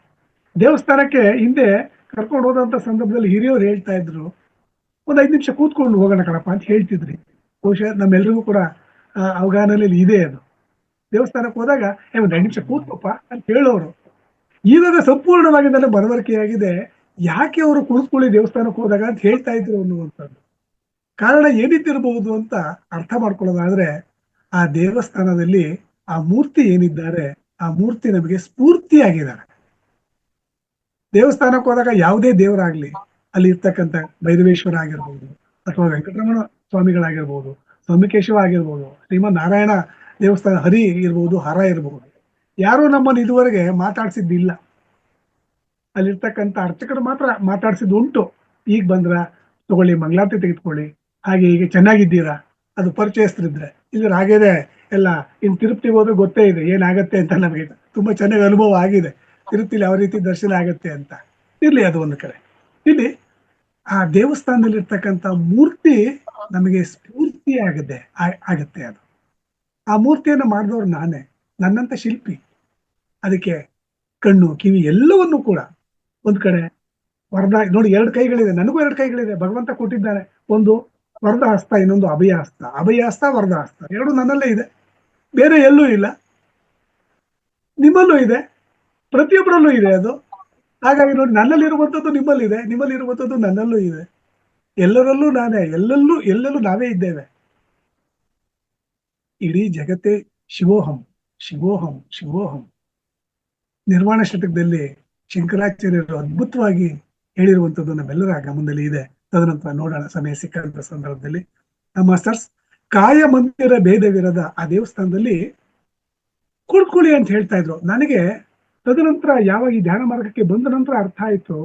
ದೇವಸ್ಥಾನಕ್ಕೆ ಹಿಂದೆ ಕರ್ಕೊಂಡು ಹೋದಂತ ಸಂದರ್ಭದಲ್ಲಿ ಹಿರಿಯವರು ಹೇಳ್ತಾ ಇದ್ರು, ಒಂದ್ 5 ನಿಮಿಷ ಕೂತ್ಕೊಂಡು ಹೋಗೋಣ ಕಣಪ್ಪ ಅಂತ ಹೇಳ್ತಿದ್ರಿ. ಬಹುಶಃ ನಮ್ಮೆಲ್ರಿಗೂ ಕೂಡ ಅವಗಾಹನಲ್ಲಿ ಇದೆ ಅದು. ದೇವಸ್ಥಾನಕ್ಕೆ ಹೋದಾಗ ಒಂದ್ 5 ನಿಮಿಷ ಕೂತ್ಕೊಪ್ಪ ಅಂತ ಹೇಳೋರು. ಇವಾಗ ಸಂಪೂರ್ಣವಾಗಿ ನನ್ನ ಮನವರಿಕೆಯಾಗಿದೆ, ಯಾಕೆ ಅವರು ಕುಳಿತುಕೊಳ್ಳಿ ದೇವಸ್ಥಾನಕ್ಕೆ ಹೋದಾಗ ಅಂತ ಹೇಳ್ತಾ ಇದ್ರು ಅನ್ನುವಂಥದ್ದು. ಕಾರಣ ಏನಿದ್ದಿರಬಹುದು ಅಂತ ಅರ್ಥ ಮಾಡ್ಕೊಳ್ಳೋದಾದ್ರೆ, ಆ ದೇವಸ್ಥಾನದಲ್ಲಿ ಆ ಮೂರ್ತಿ ಏನಿದ್ದಾರೆ, ಆ ಮೂರ್ತಿ ನಮಗೆ ಸ್ಫೂರ್ತಿಯಾಗಿದ್ದಾರೆ. ದೇವಸ್ಥಾನಕ್ಕೆ ಹೋದಾಗ ಯಾವುದೇ ದೇವರಾಗ್ಲಿ, ಅಲ್ಲಿ ಇರ್ತಕ್ಕಂಥ ಭೈರವೇಶ್ವರ ಆಗಿರ್ಬೋದು, ಅಥವಾ ವೆಂಕಟರಮಣ ಸ್ವಾಮಿಗಳಾಗಿರ್ಬೋದು, ಸೋಮಕೇಶವ ಆಗಿರ್ಬೋದು, ಶ್ರೀಮನ್ ನಾರಾಯಣ ದೇವಸ್ಥಾನ, ಹರಿ ಇರ್ಬೋದು, ಹರ ಇರ್ಬೋದು, ಯಾರು ನಮ್ಮನ್ನು ಇದುವರೆಗೆ ಮಾತಾಡ್ಸಿದ್ದಿಲ್ಲ. ಅಲ್ಲಿರ್ತಕ್ಕಂಥ ಅರ್ಚಕರು ಮಾತ್ರ ಮಾತಾಡ್ಸಿದ್ದು ಉಂಟು. ಈಗ ಬಂದ್ರ ತಗೊಳ್ಳಿ, ಮಂಗಳಾರತಿ ತೆಗೆದುಕೊಳ್ಳಿ, ಹಾಗೆ ಹೀಗೆ ಚೆನ್ನಾಗಿದ್ದೀರಾ, ಅದು ಪರಿಚಯಸ್ಥರಿದ್ರೆ. ಇದ್ರ ಹಾಗೇನೆ ಎಲ್ಲ ಇನ್ ತಿರುಪತಿಗೆ ಹೋದ್ರೆ ಗೊತ್ತೇ ಇದೆ ಏನಾಗತ್ತೆ ಅಂತ. ನಮಗೆ ತುಂಬಾ ಚೆನ್ನಾಗಿ ಅನುಭವ ಆಗಿದೆ, ತಿರುಪತಿಲಿ ಯಾವ ರೀತಿ ದರ್ಶನ ಆಗತ್ತೆ ಅಂತ. ಇರ್ಲಿ, ಅದು ಒಂದು ಕಡೆ. ಇಲ್ಲಿ ಆ ದೇವಸ್ಥಾನದಲ್ಲಿ ಇರ್ತಕ್ಕಂಥ ಮೂರ್ತಿ ನಮಗೆ ಸ್ಫೂರ್ತಿ ಆಗತ್ತೆ. ಅದು ಆ ಮೂರ್ತಿಯನ್ನು ಮಾಡಿದವ್ರು ನಾನೇ, ನನ್ನಂತ ಶಿಲ್ಪಿ. ಅದಕ್ಕೆ ಕಣ್ಣು, ಕಿವಿ ಎಲ್ಲವನ್ನೂ ಕೂಡ ಒಂದ್ ಕಡೆ ವರದ. ನೋಡಿ, 2 ಕೈಗಳಿದೆ, ನನಗೂ 2 ಕೈಗಳಿದೆ, ಭಗವಂತ ಕೊಟ್ಟಿದ್ದಾನೆ. ಒಂದು ವರದ ಹಸ್ತ, ಇನ್ನೊಂದು ಅಭಯ ಹಸ್ತ. ಅಭಯ ಹಸ್ತ, ವರದ ಹಸ್ತ, 2 ನನ್ನಲ್ಲೇ ಇದೆ, ಬೇರೆ ಎಲ್ಲೂ ಇಲ್ಲ. ನಿಮ್ಮಲ್ಲೂ ಇದೆ, ಪ್ರತಿಯೊಬ್ಬರಲ್ಲೂ ಇದೆ ಅದು. ಹಾಗಾಗಿ ನೋಡಿ, ನನ್ನಲ್ಲಿ ಇರುವಂತದ್ದು ನಿಮ್ಮಲ್ಲಿದೆ, ನಿಮ್ಮಲ್ಲಿ ಇರುವಂತದ್ದು ನನ್ನಲ್ಲೂ ಇದೆ. ಎಲ್ಲರಲ್ಲೂ ನಾನೇ, ಎಲ್ಲೆಲ್ಲೂ ನಾವೇ ಇದ್ದೇವೆ. ಇಡೀ ಜಗತ್ತೇ ಶಿವೋಹಂ ಶಿವೋಹಂ ಶಿವೋಹಂ. ನಿರ್ವಾಣ ಶತಕದಲ್ಲಿ ಶಂಕರಾಚಾರ್ಯರು ಅದ್ಭುತವಾಗಿ ಹೇಳಿರುವಂತದ್ದು ನಮ್ಮೆಲ್ಲರ ಗಮನದಲ್ಲಿ ಇದೆ. ತದನಂತರ ನೋಡೋಣ ಸಮಯ ಸಿಕ್ಕಂತ ಸಂದರ್ಭದಲ್ಲಿ. ಮಾಸ್ಟರ್ಸ್, ಕಾಯ ಮಂದಿರ ಭೇದವಿರದ ಆ ದೇವಸ್ಥಾನದಲ್ಲಿ ಕುಳ್ಕೊಳ್ಳಿ ಅಂತ ಹೇಳ್ತಾ ಇದ್ರು. ನನಗೆ ತದನಂತರ ಯಾವಾಗ ಈ ಧ್ಯಾನ ಮಾರ್ಗಕ್ಕೆ ಬಂದ ನಂತರ ಅರ್ಥ ಆಯ್ತು,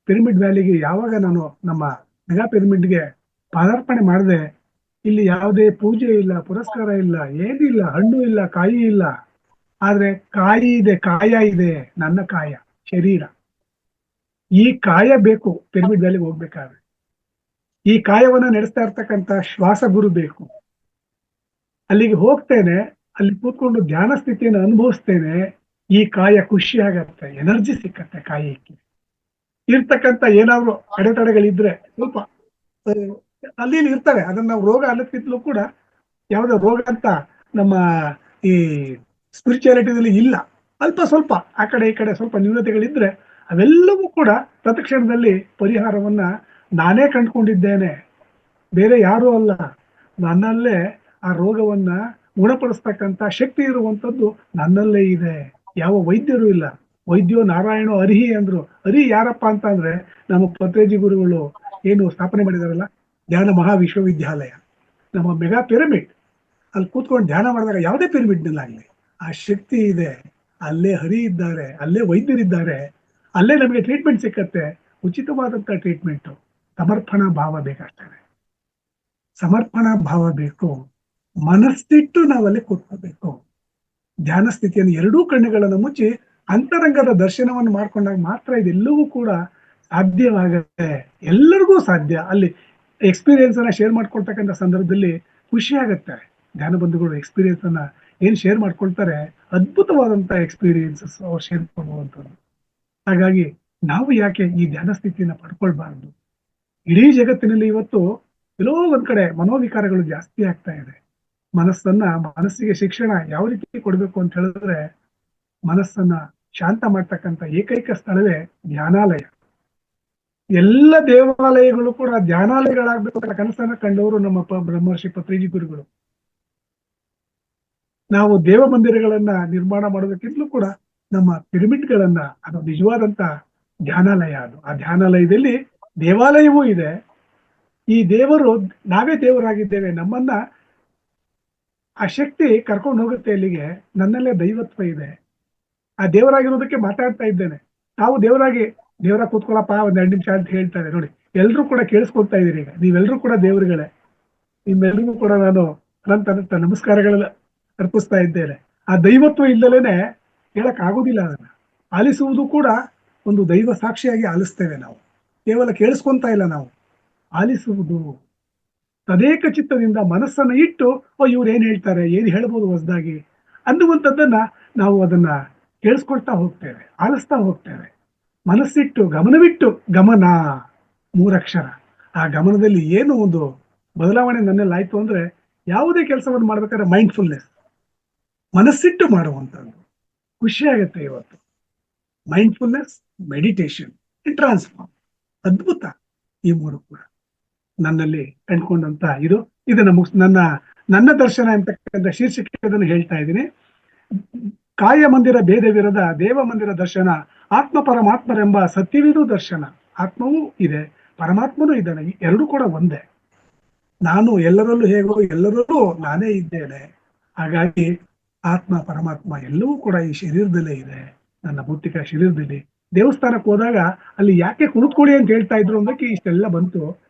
ಪಿರಮಿಡ್ ವ್ಯಾಲಿಗೆ ಯಾವಾಗ ನಾನು ನಮ್ಮ ಮೆಗಾ ಪಿರಮಿಡ್ಗೆ ಪಾದಾರ್ಪಣೆ ಮಾಡಿದೆ, ಇಲ್ಲಿ ಯಾವುದೇ ಪೂಜೆ ಇಲ್ಲ, ಪುರಸ್ಕಾರ ಇಲ್ಲ, ಏನಿಲ್ಲ, ಹಣ್ಣು ಇಲ್ಲ, ಕಾಯಿ ಇಲ್ಲ. ಆದ್ರೆ ಕಾಯಿ ಇದೆ, ಕಾಯ ಇದೆ, ನನ್ನ ಕಾಯ, ಶರೀರ. ಈ ಕಾಯ ಬೇಕು ಪಿರಮಿಡ್ ವ್ಯಾಲಿಗೆ ಹೋಗ್ಬೇಕಾದ್ರೆ. ಈ ಕಾಯವನ್ನ ನಡೆಸ್ತಾ ಇರ್ತಕ್ಕಂಥ ಶ್ವಾಸ ಗುರು ಬೇಕು. ಅಲ್ಲಿಗೆ ಹೋಗ್ತೇನೆ, ಅಲ್ಲಿ ಕೂತ್ಕೊಂಡು ಧ್ಯಾನ ಸ್ಥಿತಿಯನ್ನು ಅನುಭವಿಸ್ತೇನೆ. ಈ ಕಾಯ ಖುಷಿ ಆಗತ್ತೆ, ಎನರ್ಜಿ ಸಿಕ್ಕತ್ತೆ ಕಾಯಕ್ಕೆ. ಇರ್ತಕ್ಕಂಥ ಏನಾದ್ರು ಅಡೆತಡೆಗಳಿದ್ರೆ ಸ್ವಲ್ಪ ಅಲ್ಲಿ ಇಲ್ಲಿ ಇರ್ತವೆ. ಅದನ್ನ ನಾವು ರೋಗ ಅನ್ನೋದ್ಕಿಂತಲೂ ಕೂಡ ಯಾವುದೋ ರೋಗ ಅಂತ ನಮ್ಮ ಈ ಸ್ಪಿರಿಚುಯಾಲಿಟಿದಲ್ಲಿ ಇಲ್ಲ. ಅಲ್ಪ ಸ್ವಲ್ಪ ಆ ಕಡೆ ಈ ಕಡೆ ಸ್ವಲ್ಪ ನ್ಯೂನತೆಗಳಿದ್ರೆ ಅವೆಲ್ಲವೂ ಕೂಡ ತತ್ಕ್ಷಣದಲ್ಲಿ ಪರಿಹಾರವನ್ನ ನಾನೇ ಕಂಡುಕೊಂಡಿದ್ದೇನೆ, ಬೇರೆ ಯಾರೂ ಅಲ್ಲ. ನನ್ನಲ್ಲೇ ಆ ರೋಗವನ್ನ ಗುಣಪಡಿಸ್ತಕ್ಕಂಥ ಶಕ್ತಿ ಇರುವಂತದ್ದು ನನ್ನಲ್ಲೇ ಇದೆ. ಯಾವ ವೈದ್ಯರು ಇಲ್ಲ. ವೈದ್ಯೋ ನಾರಾಯಣ ಅರಿಹಿ ಅಂದ್ರು. ಅರಿಹಿ ಯಾರಪ್ಪ ಅಂತ ಅಂದ್ರೆ ನಮ್ಮ ಪತ್ರೇಜಿ ಗುರುಗಳು ಏನು ಸ್ಥಾಪನೆ ಮಾಡಿದಾರಲ್ಲ, ಧ್ಯಾನ ಮಹಾ ವಿಶ್ವವಿದ್ಯಾಲಯ, ನಮ್ಮ ಮೆಗಾ ಪಿರಮಿಡ್. ಅಲ್ಲಿ ಕೂತ್ಕೊಂಡು ಧ್ಯಾನ ಮಾಡಿದಾಗ ಯಾವುದೇ ಪಿರಮಿಡ್ನಲ್ಲಾಗ್ಲಿ ಆ ಶಕ್ತಿ ಇದೆ. ಅಲ್ಲೇ ಹರಿ ಇದ್ದಾರೆ, ಅಲ್ಲೇ ವೈದ್ಯರಿದ್ದಾರೆ, ಅಲ್ಲೇ ನಮಗೆ ಟ್ರೀಟ್ಮೆಂಟ್ ಸಿಕ್ಕತ್ತೆ, ಉಚಿತವಾದಂತ ಟ್ರೀಟ್ಮೆಂಟ್. ಸಮರ್ಪಣಾ ಭಾವ ಬೇಕಾಗ್ತದೆ, ಸಮರ್ಪಣಾ ಭಾವ ಬೇಕು. ಮನಸ್ಸಿಟ್ಟು ನಾವಲ್ಲಿ ಕೂತ್ಕೋಬೇಕು. ಧ್ಯಾನ ಸ್ಥಿತಿಯನ್ನು ಎರಡೂ ಕಣ್ಣುಗಳನ್ನು ಮುಚ್ಚಿ ಅಂತರಂಗದ ದರ್ಶನವನ್ನು ಮಾಡ್ಕೊಂಡಾಗ ಮಾತ್ರ ಇದೆಲ್ಲವೂ ಕೂಡ ಸಾಧ್ಯವಾಗುತ್ತೆ. ಎಲ್ಲರಿಗೂ ಸಾಧ್ಯ. ಅಲ್ಲಿ ಎಕ್ಸ್ಪೀರಿಯನ್ಸ್ ಅನ್ನ ಶೇರ್ ಮಾಡ್ಕೊಳ್ತಕ್ಕಂಥ ಸಂದರ್ಭದಲ್ಲಿ ಖುಷಿ ಆಗತ್ತೆ. ಧ್ಯಾನ ಬಂಧುಗಳು ಎಕ್ಸ್ಪೀರಿಯನ್ಸ್ ಅನ್ನ ಏನ್ ಶೇರ್ ಮಾಡ್ಕೊಳ್ತಾರೆ, ಅದ್ಭುತವಾದಂತ ಎಕ್ಸ್ಪೀರಿಯನ್ಸಸ್ ಅವ್ರು ಶೇರ್ ಮಾಡುವಂಥದ್ದು. ಹಾಗಾಗಿ ನಾವು ಯಾಕೆ ಈ ಧ್ಯಾನ ಸ್ಥಿತಿಯನ್ನ ಪಡ್ಕೊಳ್ಬಾರ್ದು? ಇಡೀ ಜಗತ್ತಿನಲ್ಲಿ ಇವತ್ತು ಎಲ್ಲೋ ಒಂದ್ ಕಡೆ ಮನೋವಿಕಾರಗಳು ಜಾಸ್ತಿ ಆಗ್ತಾ ಇದೆ. ಮನಸ್ಸಿಗೆ ಶಿಕ್ಷಣ ಯಾವ ರೀತಿ ಕೊಡ್ಬೇಕು ಅಂತ ಹೇಳಿದ್ರೆ, ಮನಸ್ಸನ್ನ ಶಾಂತ ಮಾಡ್ತಕ್ಕಂಥ ಏಕೈಕ ಸ್ಥಳವೇ ಧ್ಯಾನಾಲಯ. ಎಲ್ಲ ದೇವಾಲಯಗಳು ಕೂಡ ಧ್ಯಾನಾಲಯಗಳಾಗ್ಬೇಕು ಅಂತ ಕನಸನ್ನ ಕಂಡವರು ನಮ್ಮ ಬ್ರಹ್ಮರ್ಷಿ ಪತ್ರಿಜಿ ಗುರುಗಳು. ನಾವು ದೇವ ಮಂದಿರಗಳನ್ನ ನಿರ್ಮಾಣ ಮಾಡೋದಕ್ಕಿಂತಲೂ ಕೂಡ ನಮ್ಮ ಪಿರಮಿಡ್ಗಳನ್ನ, ಅದು ನಿಜವಾದಂತ ಧ್ಯಾನಾಲಯ. ಅದು ಆ ಧ್ಯಾನಾಲಯದಲ್ಲಿ ದೇವಾಲಯವೂ ಇದೆ. ಈ ದೇವರು, ನಾವೇ ದೇವರಾಗಿದ್ದೇವೆ. ನಮ್ಮನ್ನ ಆ ಶಕ್ತಿ ಕರ್ಕೊಂಡು ಹೋಗುತ್ತೆ ಅಲ್ಲಿಗೆ. ನನ್ನಲ್ಲೇ ದೈವತ್ವ ಇದೆ. ಆ ದೇವರಾಗಿರೋದಕ್ಕೆ ಮಾತಾಡ್ತಾ ಇದ್ದೇನೆ. ನಾವು ದೇವರಾಗಿ ಕೂತ್ಕೊಳ್ಳಪ್ಪ ಒಂದ್ 2 ನಿಮಿಷ ಅಂತ ಹೇಳ್ತಾರೆ ನೋಡಿ. ಎಲ್ರು ಕೂಡ ಕೇಳಿಸ್ಕೊಳ್ತಾ ಇದೀರಿ. ಈಗ ನೀವೆಲ್ರೂ ಕೂಡ ದೇವರುಗಳೇ. ನಿಮ್ಮೆಲ್ರಿಗೂ ಕೂಡ ನಾನು ಅನಂತ ನಮಸ್ಕಾರಗಳನ್ನ ಅರ್ಪಿಸ್ತಾ ಇದ್ದೇನೆ. ಆ ದೈವತ್ವ ಇಲ್ಲದೇನೆ ಹೇಳಕ್ ಆಗೋದಿಲ್ಲ. ಅದನ್ನ ಆಲಿಸುವುದು ಕೂಡ ಒಂದು ದೈವ ಸಾಕ್ಷಿಯಾಗಿ ಆಲಿಸ್ತೇವೆ ನಾವು. ಕೇವಲ ಕೇಳಿಸ್ಕೊಂತ ಇಲ್ಲ, ನಾವು ಆಲಿಸುವುದು. ತದೇಕ ಚಿತ್ತದಿಂದ ಮನಸ್ಸನ್ನ ಇಟ್ಟು ಇವ್ರು ಏನ್ ಹೇಳ್ತಾರೆ, ಏನ್ ಹೇಳ್ಬೋದು ಹೊಸದಾಗಿ ಅನ್ನುವಂಥದ್ದನ್ನ ನಾವು ಅದನ್ನ ಕೇಳಿಸ್ಕೊಳ್ತಾ ಹೋಗ್ತೇವೆ, ಆಲಿಸ್ತಾ ಹೋಗ್ತೇವೆ. ಮನಸ್ಸಿಟ್ಟು ಗಮನವಿಟ್ಟು, ಗಮನ 3 ಅಕ್ಷರ. ಆ ಗಮನದಲ್ಲಿ ಏನು ಒಂದು ಬದಲಾವಣೆ ನನ್ನಲ್ಲಿ ಆಯ್ತು ಅಂದ್ರೆ, ಯಾವುದೇ ಕೆಲಸವನ್ನು ಮಾಡ್ಬೇಕಾದ್ರೆ ಮೈಂಡ್ಫುಲ್ನೆಸ್, ಮನಸ್ಸಿಟ್ಟು ಮಾಡುವಂಥದ್ದು. ಖುಷಿ ಆಗುತ್ತೆ ಇವತ್ತು. Mindfulness, meditation, transform. ಅದ್ಭುತ. ಈ 3 ಕೂಡ ನನ್ನಲ್ಲಿ ಕಂಡುಕೊಂಡಂತ ನನ್ನ ದರ್ಶನ ಅಂತಕ್ಕಂಥ ಶೀರ್ಷಿಕೆಯನ್ನು ಹೇಳ್ತಾ ಇದ್ದೀನಿ. ಕಾಯ ಮಂದಿರ ಭೇದವಿರದ ದೇವ ಮಂದಿರ ದರ್ಶನ, ಆತ್ಮ ಪರಮಾತ್ಮರೆಂಬ ಸತ್ಯವಿದು ದರ್ಶನ. ಆತ್ಮವೂ ಇದೆ, ಪರಮಾತ್ಮನೂ ಇದ್ದಾನೆ. ಎರಡೂ ಕೂಡ ಒಂದೇ. ನಾನು ಎಲ್ಲರಲ್ಲೂ ಹೇಗೋ ಎಲ್ಲರಲ್ಲೂ ನಾನೇ ಇದ್ದೇನೆ. ಹಾಗಾಗಿ ಆತ್ಮ ಪರಮಾತ್ಮ ಎಲ್ಲವೂ ಕೂಡ ಈ ಶರೀರದಲ್ಲೇ ಇದೆ, ನನ್ನ ಭೌತಿಕ ಶರೀರದಲ್ಲಿ. ದೇವಸ್ಥಾನಕ್ಕೆ ಹೋದಾಗ ಅಲ್ಲಿ ಯಾಕೆ ಕುಳಿತುಕೊಳ್ಳಿ ಅಂತ ಹೇಳ್ತಾ ಇದ್ರು ಅಂದಕ್ಕೆ ಇಷ್ಟೆಲ್ಲ ಬಂತು.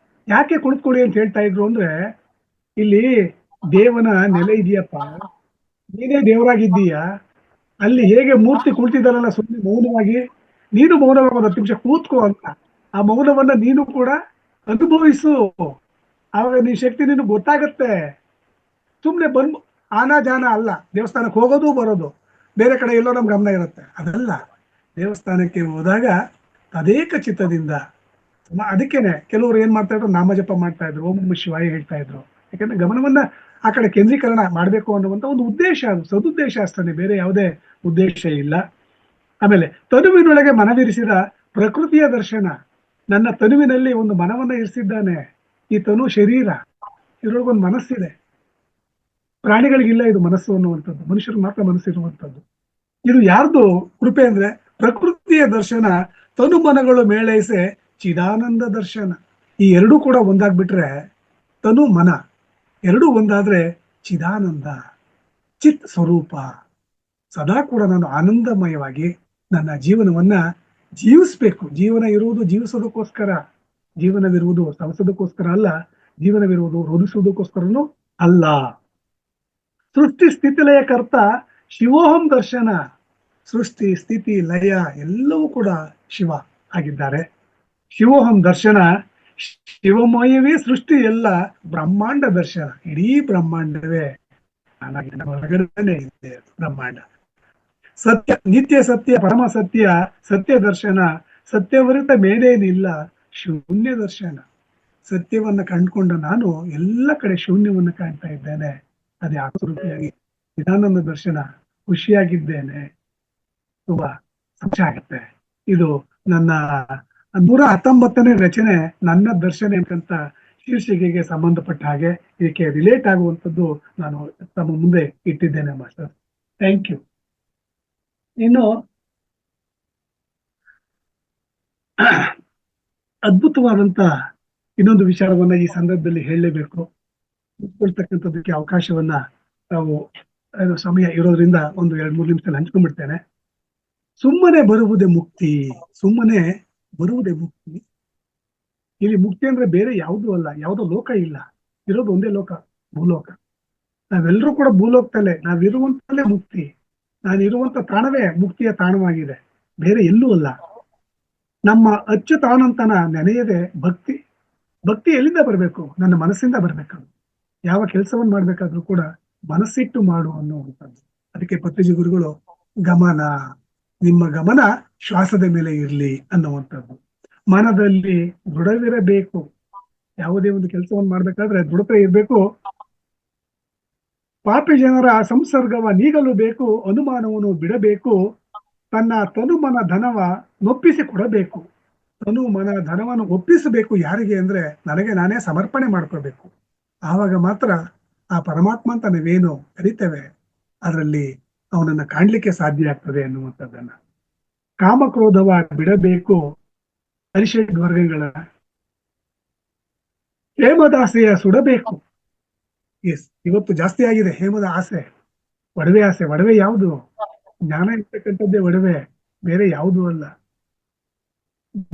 ಯಾಕೆ ಕುಳಿತುಕೊಳ್ಳಿ ಅಂತ ಹೇಳ್ತಾ ಇದ್ರು ಅಂದ್ರೆ, ಇಲ್ಲಿ ದೇವನ ನೆಲೆ ಇದೆಯಪ್ಪ, ನೀನೇ ದೇವರಾಗಿದ್ದೀಯ. ಅಲ್ಲಿ ಹೇಗೆ ಮೂರ್ತಿ ಕುಳಿತಿದ್ದಾರಲ್ಲ ಸುಮ್ಮನೆ ಮೌನವಾಗಿ, ನೀನು ಮೌನವಾಗಿ 10 ನಿಮಿಷ ಕೂತ್ಕೋ ಅಂತ. ಆ ಮೌನವನ್ನ ನೀನು ಕೂಡ ಅನುಭವಿಸು. ಆವಾಗ ನಿನ್ ಶಕ್ತಿ ನಿನಗೆ ಗೊತ್ತಾಗತ್ತೆ. ಸುಮ್ನೆ ಬಂದು ಆನಾಜಾನ ಅಲ್ಲ ದೇವಸ್ಥಾನಕ್ಕೆ ಹೋಗೋದು ಬರೋದು, ಬೇರೆ ಕಡೆ ಎಲ್ಲೋ ನಮ್ ಗಮನ ಇರುತ್ತೆ. ಅದಲ್ಲ, ದೇವಸ್ಥಾನಕ್ಕೆ ಹೋದಾಗ ತದೇಕ ಚಿತ್ತದಿಂದ. ಅದಕ್ಕೇನೆ ಕೆಲವರು ಏನ್ ಮಾಡ್ತಾ ಇದ್ರು, ನಾಮಜಪ ಮಾಡ್ತಾ ಇದ್ರು, ಓಂ ನಮಃ ಶಿವಾಯ ಹೇಳ್ತಾ ಇದ್ರು. ಯಾಕಂದ್ರೆ ಗಮನವನ್ನ ಆ ಕಡೆ ಕೇಂದ್ರೀಕರಣ ಮಾಡ್ಬೇಕು ಅನ್ನುವಂತ ಒಂದು ಉದ್ದೇಶ, ಅದು ಸದುದ್ದೇಶ ಅಷ್ಟೇ, ಬೇರೆ ಯಾವುದೇ ಉದ್ದೇಶ ಇಲ್ಲ. ಆಮೇಲೆ ತನುವಿನೊಳಗೆ ಮನವಿರಿಸಿದ ಪ್ರಕೃತಿಯ ದರ್ಶನ. ನನ್ನ ತನುವಿನಲ್ಲಿ ಒಂದು ಮನವನ್ನ ಇರಿಸಿದ್ದಾನೆ. ಈ ತನು ಶರೀರ, ಇದ್ರೊಳಗೊಂದು ಮನಸ್ಸಿದೆ. ಪ್ರಾಣಿಗಳಿಗಿಲ್ಲ ಇದು ಮನಸ್ಸು ಅನ್ನುವಂಥದ್ದು, ಮನುಷ್ಯರು ಮಾತ್ರ ಮನಸ್ಸಿರುವಂಥದ್ದು. ಇದು ಯಾರ್ದು ಕೃಪೆ ಅಂದ್ರೆ ಪ್ರಕೃತಿಯ ದರ್ಶನ. ತನು ಮನಗಳು ಮೇಳೈಸೆ ಚಿದಾನಂದ ದರ್ಶನ. ಈ ಎರಡೂ ಕೂಡ ಒಂದಾಗ್ಬಿಟ್ರೆ, ತನು ಮನ ಎರಡೂ ಒಂದಾದ್ರೆ ಚಿದಾನಂದ, ಚಿತ್ ಸ್ವರೂಪ. ಸದಾ ಕೂಡ ನಾನು ಆನಂದಮಯವಾಗಿ ನನ್ನ ಜೀವನವನ್ನ ಜೀವಿಸ್ಬೇಕು. ಜೀವನ ಇರುವುದು ಜೀವಿಸೋದಕ್ಕೋಸ್ಕರ, ಜೀವನವಿರುವುದು ಸವಸೋದಕ್ಕೋಸ್ಕರ ಅಲ್ಲ, ಜೀವನವಿರುವುದು ರೋಧಿಸುವುದಕ್ಕೋಸ್ಕರನೂ ಅಲ್ಲ. ಸೃಷ್ಟಿ ಸ್ಥಿತಿ ಲಯ ಕರ್ತ ಶಿವೋಹಂ ದರ್ಶನ. ಸೃಷ್ಟಿ ಸ್ಥಿತಿ ಲಯ ಎಲ್ಲವೂ ಕೂಡ ಶಿವ ಆಗಿದ್ದಾರೆ. ಶಿವೋಹಂ ದರ್ಶನ, ಶಿವಮಯವೇ ಸೃಷ್ಟಿ ಎಲ್ಲ ಬ್ರಹ್ಮಾಂಡ ದರ್ಶನ. ಇಡೀ ಬ್ರಹ್ಮಾಂಡವೇ ಒಳಗಡೆ ಇದೆ ಬ್ರಹ್ಮಾಂಡ. ಸತ್ಯ ನಿತ್ಯ ಸತ್ಯ ಪರಮ ಸತ್ಯ ಸತ್ಯ ದರ್ಶನ. ಸತ್ಯವರಿತ ಮೇಲೇನಿಲ್ಲ ಶೂನ್ಯ ದರ್ಶನ. ಸತ್ಯವನ್ನ ಕಂಡುಕೊಂಡ ನಾನು ಎಲ್ಲ ಕಡೆ ಶೂನ್ಯವನ್ನ ಕಾಣ್ತಾ ಇದ್ದೇನೆ. ಅದೇ ಆಕೃತಿಯಾಗಿ ನಿಧಾನಂದ ದರ್ಶನ. ಖುಷಿಯಾಗಿದ್ದೇನೆ, ತುಂಬಾ ಸಂತೋಷ ಆಗುತ್ತೆ. ಇದು ನನ್ನ 119ನೇ ರಚನೆ, ನನ್ನ ದರ್ಶನ ಎಂಬಂತ ಶೀರ್ಷಿಕೆಗೆ ಸಂಬಂಧಪಟ್ಟ ಹಾಗೆ ಇದಕ್ಕೆ ರಿಲೇಟ್ ಆಗುವಂಥದ್ದು ನಾನು ತಮ್ಮ ಮುಂದೆ ಇಟ್ಟಿದ್ದೇನೆ ಮಾಸ್ಟರ್. Thank you. ಇನ್ನು ಅದ್ಭುತವಾದಂತ ಇನ್ನೊಂದು ವಿಚಾರವನ್ನ ಈ ಸಂದರ್ಭದಲ್ಲಿ ಹೇಳಲೇಬೇಕು. ಕೊಡ್ತಕ್ಕಂಥದ್ದಕ್ಕೆ ಅವಕಾಶವನ್ನ ನಾವು ಸಮಯ ಇರೋದ್ರಿಂದ ಒಂದು 2-3 ನಿಮಿಷದಲ್ಲಿ ಹಂಚ್ಕೊಂಡ್ಬಿಡ್ತೇನೆ. ಸುಮ್ಮನೆ ಬರುವುದೇ ಮುಕ್ತಿ, ಸುಮ್ಮನೆ ಬರುವುದೇ ಮುಕ್ತಿ. ಇಲ್ಲಿ ಮುಕ್ತಿ ಅಂದ್ರೆ ಬೇರೆ ಯಾವುದೂ ಅಲ್ಲ, ಯಾವುದೋ ಲೋಕ ಇಲ್ಲ, ಇರೋದು ಒಂದೇ ಲೋಕ, ಭೂಲೋಕ. ನಾವೆಲ್ಲರೂ ಕೂಡ ಭೂಲೋಕದಲ್ಲೇ, ನಾವಿರುವಂತಲ್ಲೇ ಮುಕ್ತಿ. ನಾನಿರುವಂತ ತಾಣವೇ ಮುಕ್ತಿಯ ತಾಣವಾಗಿದೆ, ಬೇರೆ ಎಲ್ಲೂ ಅಲ್ಲ. ನಮ್ಮ ಅಚ್ಚುತಾನಂತನ ನೆನೆಯದೆ ಭಕ್ತಿ. ಭಕ್ತಿ ಎಲ್ಲಿಂದ ಬರಬೇಕು? ನನ್ನ ಮನಸ್ಸಿಂದ ಬರಬೇಕು. ಯಾವ ಕೆಲಸವನ್ನು ಮಾಡ್ಬೇಕಾದ್ರೂ ಕೂಡ ಮನಸ್ಸಿಟ್ಟು ಮಾಡು ಅನ್ನುವಂಥದ್ದು. ಅದಕ್ಕೆ ಪತ್ರಿಜಿ ಗುರುಗಳು ಗಮನ, ನಿಮ್ಮ ಗಮನ ಶ್ವಾಸದ ಮೇಲೆ ಇರ್ಲಿ ಅನ್ನುವಂಥದ್ದು. ಮನದಲ್ಲಿ ದೃಢವಿರಬೇಕು. ಯಾವುದೇ ಒಂದು ಕೆಲಸವನ್ನು ಮಾಡ್ಬೇಕಾದ್ರೆ ದೃಢತೆ ಇರ್ಬೇಕು. ಪಾಪಿ ಜನರ ಸಂಸರ್ಗವ ನೀಗಲು ಬೇಕು, ಅನುಮಾನವನ್ನು ಬಿಡಬೇಕು. ತನ್ನ ತನು ಮನ ಧನವ ನೊಪ್ಪಿಸಿ ಕೊಡಬೇಕು. ತನು ಮನ ಧನವನ್ನು ಒಪ್ಪಿಸಬೇಕು. ಯಾರಿಗೆ ಅಂದ್ರೆ ನನಗೆ ನಾನೇ ಸಮರ್ಪಣೆ ಮಾಡ್ಕೋಬೇಕು. ಆವಾಗ ಮಾತ್ರ ಆ ಪರಮಾತ್ಮ ಅಂತ ನಾವೇನು ಕರಿತೇವೆ ಅದರಲ್ಲಿ ಅವನನ್ನ ಕಾಣ್ಲಿಕ್ಕೆ ಸಾಧ್ಯ ಆಗ್ತದೆ ಅನ್ನುವಂಥದ್ದನ್ನ. ಕಾಮಕ್ರೋಧವ ಬಿಡಬೇಕು. ಅರಿಷಡ್ ವರ್ಗಗಳ ಹೇಮದಾಸೆಯ ಸುಡಬೇಕು. ಎಸ್, ಇವತ್ತು ಜಾಸ್ತಿ ಆಗಿದೆ ಹೇಮದ ಆಸೆ, ಒಡವೆ ಆಸೆ. ಒಡವೆ ಯಾವುದು? ಜ್ಞಾನ ಇರ್ತಕ್ಕಂಥದ್ದೇ ಒಡವೆ, ಬೇರೆ ಯಾವುದೂ ಅಲ್ಲ.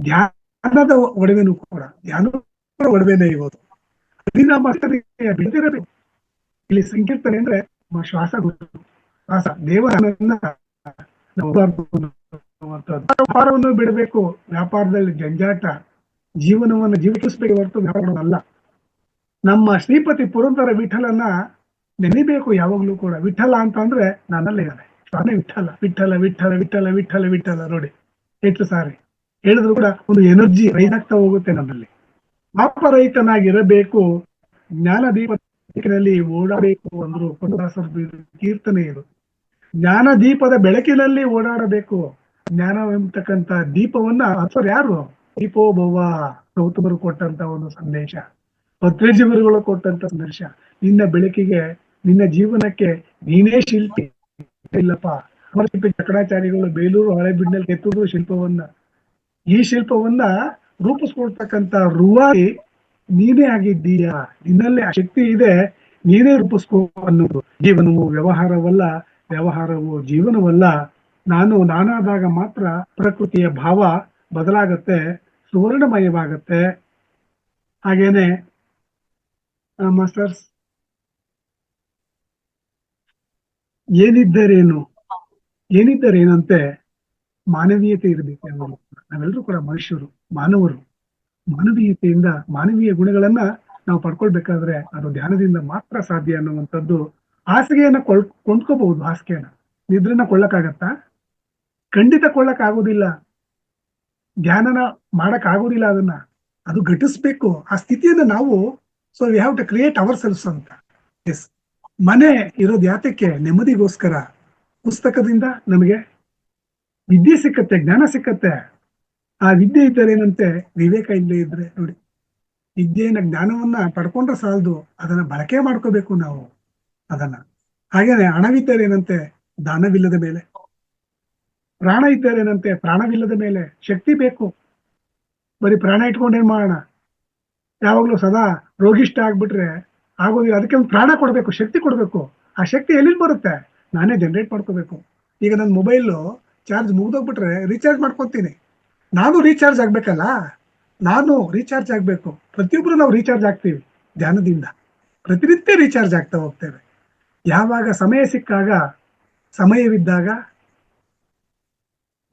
ಧ್ಯಾನದ ಒಡವೆನೂ ಕೂಡ, ಧ್ಯಾನದ ಒಡವೆನೇ ಇವತ್ತು. ಪರಿಣಾಮ ಬಿಡದಿರಬೇಕು. ಇಲ್ಲಿ ಸಂಕೀರ್ತನೆ ಅಂದ್ರೆ ಶ್ವಾಸ ಶ್ವಾಸ ದೇವರನ್ನ ವ್ಯಾಪಾರವನ್ನು ಬಿಡಬೇಕು. ವ್ಯಾಪಾರದಲ್ಲಿ ಜಂಜಾಟ, ಜೀವನವನ್ನು ಜೀವಿಸಬೇಕು ಹೊರತು ವ್ಯಾಪಾರವಲ್ಲ. ನಮ್ಮ ಶ್ರೀಪತಿ ಪುರಂದರ ವಿಠಲನ ನೆನೆಬೇಕು ಯಾವಾಗ್ಲೂ ಕೂಡ. ವಿಠಲ ಅಂತ ಅಂದ್ರೆ ನನ್ನಲ್ಲೇ ಇದ್ದಾನೆ, ಸ್ವಾಮಿ ವಿಠಲ ವಿಠಲ ವಿಠಲ ವಿಠಲ ವಿಠಲ ವಿಠಲ. ನೋಡಿ ಎಷ್ಟು ಸಾರಿ ಹೇಳಿದ್ರು ಕೂಡ ಒಂದು ಎನರ್ಜಿ ರೈಸ್ ಆಗ್ತಾ ಹೋಗುತ್ತೆ ನನ್ನಲ್ಲಿ. ಪಾಪರಹಿತನಾಗಿರಬೇಕು. ಜ್ಞಾನ ದೀಪದಲ್ಲಿ ಓಡಬೇಕು ಅಂದ್ರು ಪುರಂದರದಾಸರ ಕೀರ್ತನೆ ಇದು. ಜ್ಞಾನ ದೀಪದ ಬೆಳಕಿನಲ್ಲಿ ಓಡಾಡಬೇಕು. ಜ್ಞಾನ ಎಂಬತಕ್ಕಂತ ದೀಪವನ್ನ ಅಥವಾ ಯಾರು? ದೀಪೋಭವ ಗೌತಮರು ಕೊಟ್ಟಂತ ಒಂದು ಸಂದೇಶ, ಪತ್ರಿಜಿವರುಗಳು ಕೊಟ್ಟಂತ ಸಂದೇಶ. ನಿನ್ನ ಬೆಳಕಿಗೆ, ನಿನ್ನ ಜೀವನಕ್ಕೆ ನೀನೇ ಶಿಲ್ಪಿ. ಇಲ್ಲಪ್ಪ, ಅಮರಶಿಲ್ಪಿ ಚಕ್ರಾಚಾರ್ಯಗಳು ಬೇಲೂರು ಹಳೆಬೀಡಿನಲ್ಲಿ ಕೆತ್ತುವುದು ಶಿಲ್ಪವನ್ನ. ಈ ಶಿಲ್ಪವನ್ನ ರೂಪಿಸ್ಕೊಳ್ತಕ್ಕಂತ ರೂವಾರಿ ನೀನೇ ಆಗಿದ್ದೀಯಾ. ನಿನ್ನಲ್ಲಿ ಆ ಶಕ್ತಿ ಇದೆ, ನೀನೇ ರೂಪಿಸ್ಕೋ ಅನ್ನೋದು. ಜೀವನವು ವ್ಯವಹಾರವಲ್ಲ, ವ್ಯವಹಾರವು ಜೀವನವಲ್ಲ. ನಾನಾದಾಗ ಮಾತ್ರ ಪ್ರಕೃತಿಯ ಭಾವ ಬದಲಾಗತ್ತೆ, ಸುವರ್ಣಮಯವಾಗತ್ತೆ. ಹಾಗೇನೆ ಮಾಸ್ಟರ್ಸ್, ಏನಿದ್ದರೇನಂತೆ ಮಾನವೀಯತೆ ಇರಬೇಕು. ನಾವೆಲ್ಲರೂ ಕೂಡ ಮನುಷ್ಯರು, ಮಾನವರು. ಮಾನವೀಯತೆಯಿಂದ ಮಾನವೀಯ ಗುಣಗಳನ್ನ ನಾವು ಪಡ್ಕೊಳ್ಬೇಕಾದ್ರೆ ಅದು ಧ್ಯಾನದಿಂದ ಮಾತ್ರ ಸಾಧ್ಯ ಅನ್ನುವಂಥದ್ದು. ಹಾಸಿಗೆಯನ್ನ ಕೊಂಡ್ಕೋಬಹುದು. ಹಾಸಿಗೆಯನ್ನ, ನಿದ್ರೆನ ಕೊಳ್ಳಕ್ಕಾಗತ್ತಾ? ಖಂಡಿತ ಕೊಳ್ಳಕ್ ಆಗುದಿಲ್ಲ. ಧ್ಯಾನನ ಮಾಡಕ್ ಆಗುದಿಲ್ಲ. ಅದನ್ನ ಅದು ಘಟಿಸ್ಬೇಕು. ಆ ಸ್ಥಿತಿಯನ್ನ ನಾವು, so we have to create our selfs ಅಂತ. ಎಸ್, ಮನೆ ಇರೋದು ಯಾತಕ್ಕೆ? ನೆಮ್ಮದಿಗೋಸ್ಕರ. ಪುಸ್ತಕದಿಂದ ನಮಗೆ ವಿದ್ಯೆ ಸಿಕ್ಕತ್ತೆ, ಜ್ಞಾನ ಸಿಕ್ಕತ್ತೆ. ಆ ವಿದ್ಯೆ ಇದ್ದರೆ ಏನಂತೆ? ವಿವೇಕ ಇಲ್ಲೇ ಇದ್ರೆ ನೋಡಿ, ವಿದ್ಯೆಯನ್ನ ಜ್ಞಾನವನ್ನ ಪಡ್ಕೊಂಡ್ರೆ ಸಾಲದು, ಅದನ್ನ ಬಳಕೆ ಮಾಡ್ಕೋಬೇಕು ನಾವು ಅದನ್ನ. ಹಾಗೇನೆ ಹಣವಿದ್ದರೆ ಏನಂತೆ? ದಾನವಿಲ್ಲದ ಮೇಲೆ. ಪ್ರಾಣ ಇದ್ದರೆ ಏನಂತೆ? ಪ್ರಾಣವಿಲ್ಲದ ಮೇಲೆ. ಶಕ್ತಿ ಬೇಕು. ಬರೀ ಪ್ರಾಣ ಇಟ್ಕೊಂಡು ಏನ್ ಮಾಡೋಣ? ಯಾವಾಗ್ಲೂ ಸದಾ ರೋಗಿಷ್ಠ ಆಗ್ಬಿಟ್ರೆ ಆಗೋದಿಲ್ಲ. ಅದಕ್ಕೆ ಒಂದು ಪ್ರಾಣ ಕೊಡ್ಬೇಕು, ಶಕ್ತಿ ಕೊಡ್ಬೇಕು. ಆ ಶಕ್ತಿ ಎಲ್ಲಿಂದ ಬರುತ್ತೆ? ನಾನೇ ಜನರೇಟ್ ಮಾಡ್ಕೋಬೇಕು. ಈಗ ನನ್ನ ಮೊಬೈಲ್ ಚಾರ್ಜ್ ಮುಗ್ದೋಗ್ಬಿಟ್ರೆ ರೀಚಾರ್ಜ್ ಮಾಡ್ಕೊತೀನಿ. ನಾನು ರೀಚಾರ್ಜ್ ಆಗ್ಬೇಕಲ್ಲ, ನಾನು ರೀಚಾರ್ಜ್ ಆಗ್ಬೇಕು. ಪ್ರತಿಯೊಬ್ರು ನಾವು ರೀಚಾರ್ಜ್ ಆಗ್ತೀವಿ ಧ್ಯಾನದಿಂದ, ಪ್ರತಿನಿತ್ಯ ರೀಚಾರ್ಜ್ ಆಗ್ತಾ ಹೋಗ್ತೇವೆ. ಯಾವಾಗ ಸಮಯ ಸಿಕ್ಕಾಗ, ಸಮಯವಿದ್ದಾಗ,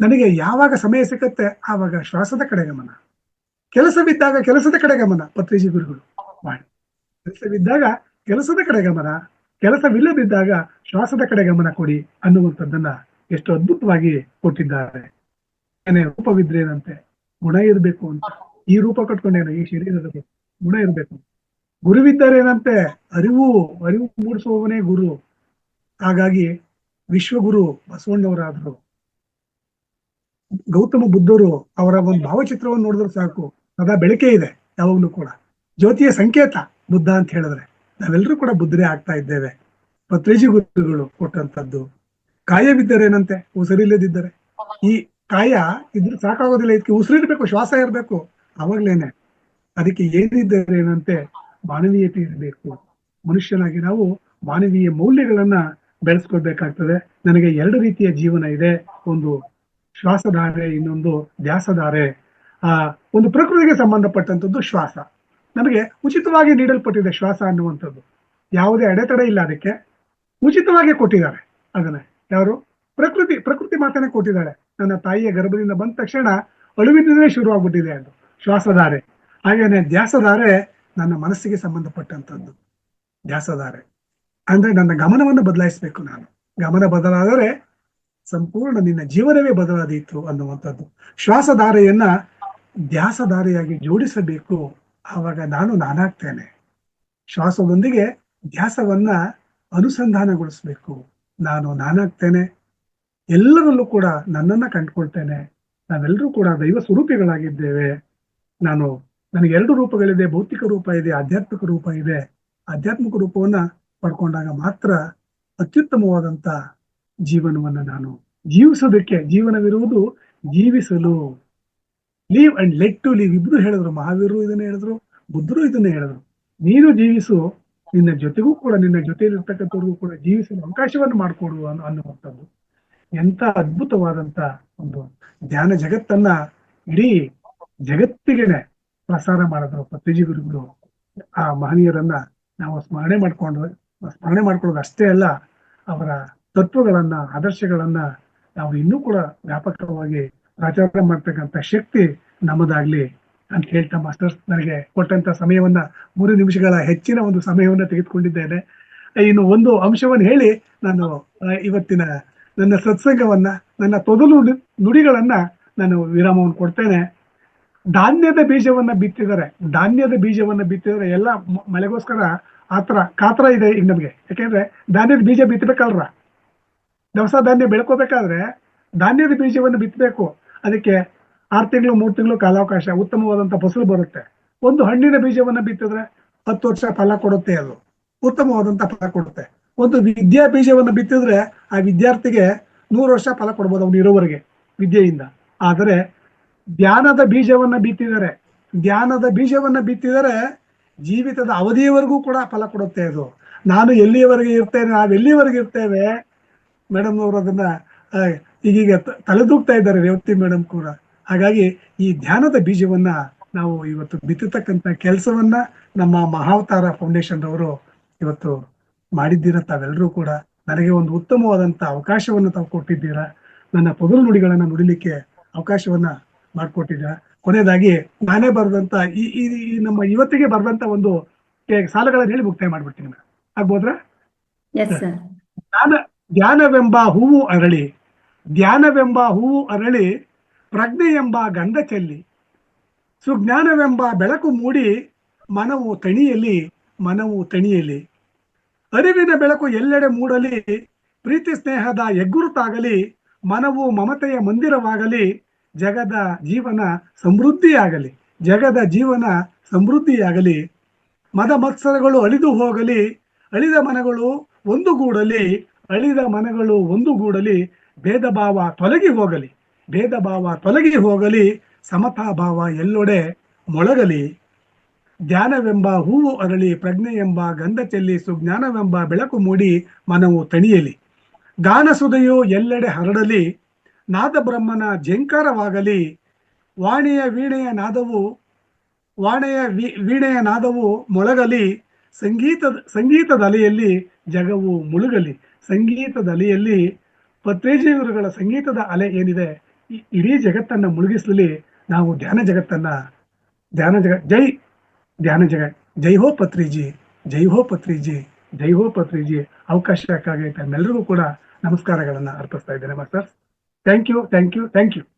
ನನಗೆ ಯಾವಾಗ ಸಮಯ ಸಿಕ್ಕತ್ತೆ ಆವಾಗ ಶ್ವಾಸದ ಕಡೆ ಗಮನ, ಕೆಲಸವಿದ್ದಾಗ ಕೆಲಸದ ಕಡೆ ಗಮನ. ಪತ್ರಿಜಿ ಗುರುಗಳು ಮಾಡಿ, ಕೆಲಸವಿದ್ದಾಗ ಕೆಲಸದ ಕಡೆ ಗಮನ, ಕೆಲಸವಿಲ್ಲದಿದ್ದಾಗ ಶ್ವಾಸದ ಕಡೆ ಗಮನ ಕೊಡಿ ಅನ್ನುವಂಥದ್ದನ್ನ ಎಷ್ಟು ಅದ್ಭುತವಾಗಿ ಕೊಟ್ಟಿದ್ದಾರೆ. ರೂಪವಿದ್ರೇನಂತೆ ಗುಣ ಇರಬೇಕು ಅಂತ, ಈ ರೂಪ ಕಟ್ಕೊಂಡೇನು ಈ ಶರೀರದ ಗುಣ ಇರಬೇಕು. ಗುರುವಿದ್ದರೇನಂತೆ ಅರಿವು ಮೂಡಿಸುವವನೇ ಗುರು. ಹಾಗಾಗಿ ವಿಶ್ವಗುರು ಬಸವಣ್ಣವರಾದ್ರು, ಗೌತಮ ಬುದ್ಧರು ಅವರ ಒಂದು ಭಾವಚಿತ್ರವನ್ನು ನೋಡಿದ್ರೆ ಸಾಕು, ಸದಾ ಬೆಳಕೆ ಇದೆ ಯಾವಾಗ್ಲೂ ಕೂಡ, ಜ್ಯೋತಿಯ ಸಂಕೇತ ಬುದ್ಧ ಅಂತ ಹೇಳಿದ್ರೆ ನಾವೆಲ್ಲರೂ ಕೂಡ ಬುದ್ಧರೇ ಆಗ್ತಾ ಇದ್ದೇವೆ. ಪತ್ರಿಜಿ ಗುರುಗಳು ಕೊಟ್ಟಂತದ್ದು. ಕಾಯವಿದ್ದರೇನಂತೆ ಉಸಿರಿಲ್ಲದಿದ್ದರೆ, ಈ ಕಾಯ ಇದ್ರೆ ಸಾಕಾಗೋದಿಲ್ಲ, ಇದಕ್ಕೆ ಉಸಿರಿರ್ಬೇಕು, ಶ್ವಾಸ ಇರಬೇಕು, ಅವಾಗ್ಲೇನೆ. ಅದಕ್ಕೆ ಏನಿದ್ದರೇನಂತೆ ಮಾನವೀಯತೆ ಇರಬೇಕು. ಮನುಷ್ಯನಾಗಿ ನಾವು ಮಾನವೀಯ ಮೌಲ್ಯಗಳನ್ನ ಬೆಳೆಸ್ಕೊಳ್ಬೇಕಾಗ್ತದೆ. ನನಗೆ ಎರಡು ರೀತಿಯ ಜೀವನ ಇದೆ, ಒಂದು ಶ್ವಾಸಧಾರೆ, ಇನ್ನೊಂದು ಧ್ಯಾಸಧಾರೆ. ಒಂದು ಪ್ರಕೃತಿಗೆ ಸಂಬಂಧಪಟ್ಟಂಥದ್ದು ಶ್ವಾಸ, ನಮಗೆ ಉಚಿತವಾಗಿ ನೀಡಲ್ಪಟ್ಟಿದೆ. ಶ್ವಾಸ ಅನ್ನುವಂಥದ್ದು ಯಾವುದೇ ಅಡೆತಡೆ ಇಲ್ಲ, ಅದಕ್ಕೆ ಉಚಿತವಾಗಿ ಕೊಟ್ಟಿದ್ದಾರೆ. ಅದನ್ನ ಯಾರು? ಪ್ರಕೃತಿ ಮಾತನೇ ಕೊಟ್ಟಿದ್ದಾಳೆ. ನನ್ನ ತಾಯಿಯ ಗರ್ಭದಿಂದ ಬಂದ ತಕ್ಷಣ ಅಳುವಿದ್ದೇ ಶುರುವಾಗ್ಬಿಟ್ಟಿದೆ ಅದು ಶ್ವಾಸಧಾರೆ. ಹಾಗೇನೆ ಧ್ಯಾಸಧಾರೆ ನನ್ನ ಮನಸ್ಸಿಗೆ ಸಂಬಂಧಪಟ್ಟಂಥದ್ದು. ಧ್ಯಾಸಧಾರೆ ಅಂದ್ರೆ ನನ್ನ ಗಮನವನ್ನು ಬದಲಾಯಿಸಬೇಕು. ನಾನು ಗಮನ ಬದಲಾದರೆ ಸಂಪೂರ್ಣ ನಿನ್ನ ಜೀವನವೇ ಬದಲಾದೀತು ಅನ್ನುವಂಥದ್ದು. ಶ್ವಾಸಧಾರೆಯನ್ನ ಧ್ಯಾಸಧಾರೆಯಾಗಿ ಜೋಡಿಸಬೇಕು. ಆವಾಗ ನಾನಾಗ್ತೇನೆ. ಶ್ವಾಸದೊಂದಿಗೆ ಧ್ಯಾಸವನ್ನ ಅನುಸಂಧಾನಗೊಳಿಸ್ಬೇಕು. ನಾನಾಗ್ತೇನೆ, ಎಲ್ಲರಲ್ಲೂ ಕೂಡ ನನ್ನನ್ನ ಕಂಡುಕೊಳ್ತೇನೆ. ನಾವೆಲ್ಲರೂ ಕೂಡ ದೈವ ಸ್ವರೂಪಿಗಳಾಗಿದ್ದೇವೆ. ನನಗೆ ಎರಡು ರೂಪಗಳಿದೆ, ಭೌತಿಕ ರೂಪ ಇದೆ, ಆಧ್ಯಾತ್ಮಿಕ ರೂಪ ಇದೆ. ಆಧ್ಯಾತ್ಮಿಕ ರೂಪವನ್ನ ಪಡ್ಕೊಂಡಾಗ ಮಾತ್ರ ಅತ್ಯುತ್ತಮವಾದಂತ ಜೀವನವನ್ನ ನಾನು ಜೀವಿಸೋದಕ್ಕೆ. ಜೀವನವಿರುವುದು ಜೀವಿಸಲು. Live and let to live ಇಬ್ರು ಹೇಳಿದ್ರು. ಮಹಾವೀರರು ಇದನ್ನ ಹೇಳಿದ್ರು, ಬುದ್ಧರು ಇದನ್ನ ಹೇಳಿದ್ರು. ನೀನು ಜೀವಿಸು, ನಿನ್ನ ಜೊತೆಗೂ ಕೂಡ, ನಿನ್ನ ಜೊತೆಯಲ್ಲಿರ್ತಕ್ಕಂಥವ್ರಿಗೂ ಕೂಡ ಜೀವಿಸಲು ಅವಕಾಶವನ್ನು ಮಾಡಿಕೊಡು ಅನ್ನುವಂಥದ್ದು. ಎಂತ ಅದ್ಭುತವಾದಂತ ಒಂದು ಧ್ಯಾನ ಜಗತ್ತನ್ನ ಇಡೀ ಜಗತ್ತಿಗೆನೆ ಪ್ರಸಾರ ಮಾಡಿದ್ರು ಪತ್ರಿಜಿ ಗುರುಗಳು. ಆ ಮಹನೀಯರನ್ನ ನಾವು ಸ್ಮರಣೆ ಮಾಡ್ಕೊಳ್ಳೋದು ಅಷ್ಟೇ ಅಲ್ಲ, ಅವರ ತತ್ವಗಳನ್ನ, ಆದರ್ಶಗಳನ್ನ ನಾವು ಇನ್ನೂ ಕೂಡ ವ್ಯಾಪಕವಾಗಿ ಪ್ರಚಾರ ಮಾಡ್ತಕ್ಕಂಥ ಶಕ್ತಿ ನಮ್ಮದಾಗ್ಲಿ ಅಂತ ಹೇಳ್ತಾ, ಮಾಸ್ಟರ್ಸ್ ನನಗೆ ಕೊಟ್ಟಂತ ಸಮಯವನ್ನ 3 ನಿಮಿಷಗಳ ಹೆಚ್ಚಿನ ಒಂದು ಸಮಯವನ್ನ ತೆಗೆದುಕೊಂಡಿದ್ದೇನೆ. ಇನ್ನು ಒಂದು ಅಂಶವನ್ನು ಹೇಳಿ ನಾನು ಇವತ್ತಿನ ನನ್ನ ಸತ್ಸಂಗವನ್ನ, ನನ್ನ ತೊದಲು ನುಡಿಗಳನ್ನ ನಾನು ವಿರಾಮವನ್ನು ಕೊಡ್ತೇನೆ. ಧಾನ್ಯದ ಬೀಜವನ್ನ ಬಿತ್ತಿದರೆ ಎಲ್ಲ ಮಳೆಗೋಸ್ಕರ ಕಾತರ ಇದೆ ಈಗ ನಮ್ಗೆ. ಯಾಕೆಂದ್ರೆ ಧಾನ್ಯದ ಬೀಜ ಬಿತ್ತಬೇಕಲ್ರ, ದವಸ ಧಾನ್ಯ ಬೆಳ್ಕೋಬೇಕಾದ್ರೆ ಧಾನ್ಯದ ಬೀಜವನ್ನು ಬಿತ್ತಬೇಕು. ಅದಕ್ಕೆ 6 ತಿಂಗಳು 3 ತಿಂಗಳು ಕಾಲಾವಕಾಶ, ಉತ್ತಮವಾದಂತ ಫಸಲು ಬರುತ್ತೆ. ಒಂದು ಹಣ್ಣಿನ ಬೀಜವನ್ನ ಬಿತ್ತಿದ್ರೆ 10 ವರ್ಷ ಫಲ ಕೊಡುತ್ತೆ, ಅದು ಉತ್ತಮವಾದಂತ ಫಲ ಕೊಡುತ್ತೆ. ಒಂದು ವಿದ್ಯಾ ಬೀಜವನ್ನ ಬಿತ್ತಿದ್ರೆ ಆ ವಿದ್ಯಾರ್ಥಿಗೆ 100 ವರ್ಷ ಫಲ ಕೊಡ್ಬೋದು ಅವನು ಇರೋವರೆಗೆ ವಿದ್ಯೆಯಿಂದ. ಆದರೆ ಧ್ಯಾನದ ಬೀಜವನ್ನ ಬಿತ್ತಿದರೆ ಜೀವಿತದ ಅವಧಿಯವರೆಗೂ ಕೂಡ ಫಲ ಕೊಡುತ್ತೆ ಅದು. ನಾನು ಎಲ್ಲಿಯವರೆಗೆ ಇರ್ತೇನೆ, ನಾವೆಲ್ಲಿಯವರೆಗೆ ಇರ್ತೇವೆ. ಮೇಡಮ್ ಅವರು ಅದನ್ನ ಈಗೀಗ ತಲೆದೂಗ್ತಾ ಇದ್ದಾರೆ, ರೇವತಿ ಮೇಡಮ್ ಕೂಡ. ಹಾಗಾಗಿ ಈ ಧ್ಯಾನದ ಬೀಜವನ್ನ ನಾವು ಇವತ್ತು ಬಿತ್ತತಕ್ಕಂತ ಕೆಲಸವನ್ನ ನಮ್ಮ ಮಹಾವತಾರ ಫೌಂಡೇಶನ್ ಅವರು ಇವತ್ತು ಮಾಡಿದ್ದೀರಾ. ತಾವೆಲ್ಲರೂ ಕೂಡ ನನಗೆ ಒಂದು ಉತ್ತಮವಾದಂತ ಅವಕಾಶವನ್ನು ತಾವು ಕೊಟ್ಟಿದ್ದೀರಾ. ನನ್ನ ತೊದಲು ನುಡಿಗಳನ್ನ ನುಡಿಲಿಕ್ಕೆ ಅವಕಾಶವನ್ನ ಮಾಡಿಕೊಟ್ಟಿದ್ದೀರಾ. ಕೊನೆಯದಾಗಿ ನಾನೇ ಬರೆದಂತ ಈ ನಮ್ಮ ಇವತ್ತಿಗೆ ಬರೆದಂತ ಒಂದು ಸಾಲಗಳನ್ನು ಹೇಳಿ ಮುಕ್ತಾಯ ಮಾಡ್ಬಿಡ್ತೀನಿ. ಆಗ್ಬೋದ್ರಾ? ಧ್ಯಾನವೆಂಬ ಹೂವು ಅರಳಿ ಪ್ರಜ್ಞೆ ಎಂಬ ಗಂಧ ಚೆಲ್ಲಿ, ಸುಜ್ಞಾನವೆಂಬ ಬೆಳಕು ಮೂಡಿ ಮನವು ತಣಿಯಲಿ. ಅರಿವಿನ ಬೆಳಕು ಎಲ್ಲೆಡೆ ಮೂಡಲಿ, ಪ್ರೀತಿ ಸ್ನೇಹದ ಹೆಗ್ಗುರುತಾಗಲಿ, ಮನವು ಮಮತೆಯ ಮಂದಿರವಾಗಲಿ, ಜಗದ ಜೀವನ ಸಮೃದ್ಧಿಯಾಗಲಿ. ಮದ ಮತ್ಸರಗಳು ಅಳಿದು ಹೋಗಲಿ, ಅಳಿದ ಮನಗಳು ಒಂದುಗೂಡಲಿ, ಭೇದ ಭಾವ ತೊಲಗಿ ಹೋಗಲಿ, ಸಮತಾ ಭಾವ ಎಲ್ಲೊಡೆ ಮೊಳಗಲಿ. ಧ್ಯಾನವೆಂಬ ಹೂವು ಅರಳಿ ಪ್ರಜ್ಞೆ ಎಂಬ ಗಂಧ ಚೆಲ್ಲಿ, ಸುಜ್ಞಾನವೆಂಬ ಬೆಳಕು ಮೂಡಿ ಮನವು ತಣಿಯಲಿ. ಗಾನಸುದೆಯು ಎಲ್ಲೆಡೆ ಹರಡಲಿ, ನಾದ ಬ್ರಹ್ಮನ ಝೇಂಕಾರವಾಗಲಿ, ವಾಣಿಯ ವೀಣೆಯ ನಾದವು ವೀಣೆಯ ನಾದವು ಮೊಳಗಲಿ, ಸಂಗೀತದ ಅಲೆಯಲ್ಲಿ ಜಗವು ಮುಳುಗಲಿ. ಸಂಗೀತದ ಅಲೆಯಲ್ಲಿ ಪತ್ರೇಜಿಯವರುಗಳ ಸಂಗೀತದ ಅಲೆ ಏನಿದೆ, ಇಡೀ ಜಗತ್ತನ್ನ ಮುಳುಗಿಸಲಿ. ನಾವು ಧ್ಯಾನ ಜಗತ್ ಜೈ ಧ್ಯಾನ ಜಗತ್. ಜೈ ಹೋ ಪತ್ರಿಜಿ, ಜೈ ಹೋ ಪತ್ರಿಜಿ, ಜೈ ಹೋ ಪತ್ರಿಜಿ. ಅವಕಾಶಕ್ಕಾಗಿ ತಮ್ಮೆಲ್ಲರಿಗೂ ಕೂಡ ನಮಸ್ಕಾರಗಳನ್ನ ಅರ್ಪಿಸ್ತಾ ಇದ್ದೇನೆ ಮಾಸ್ಟರ್. Thank you.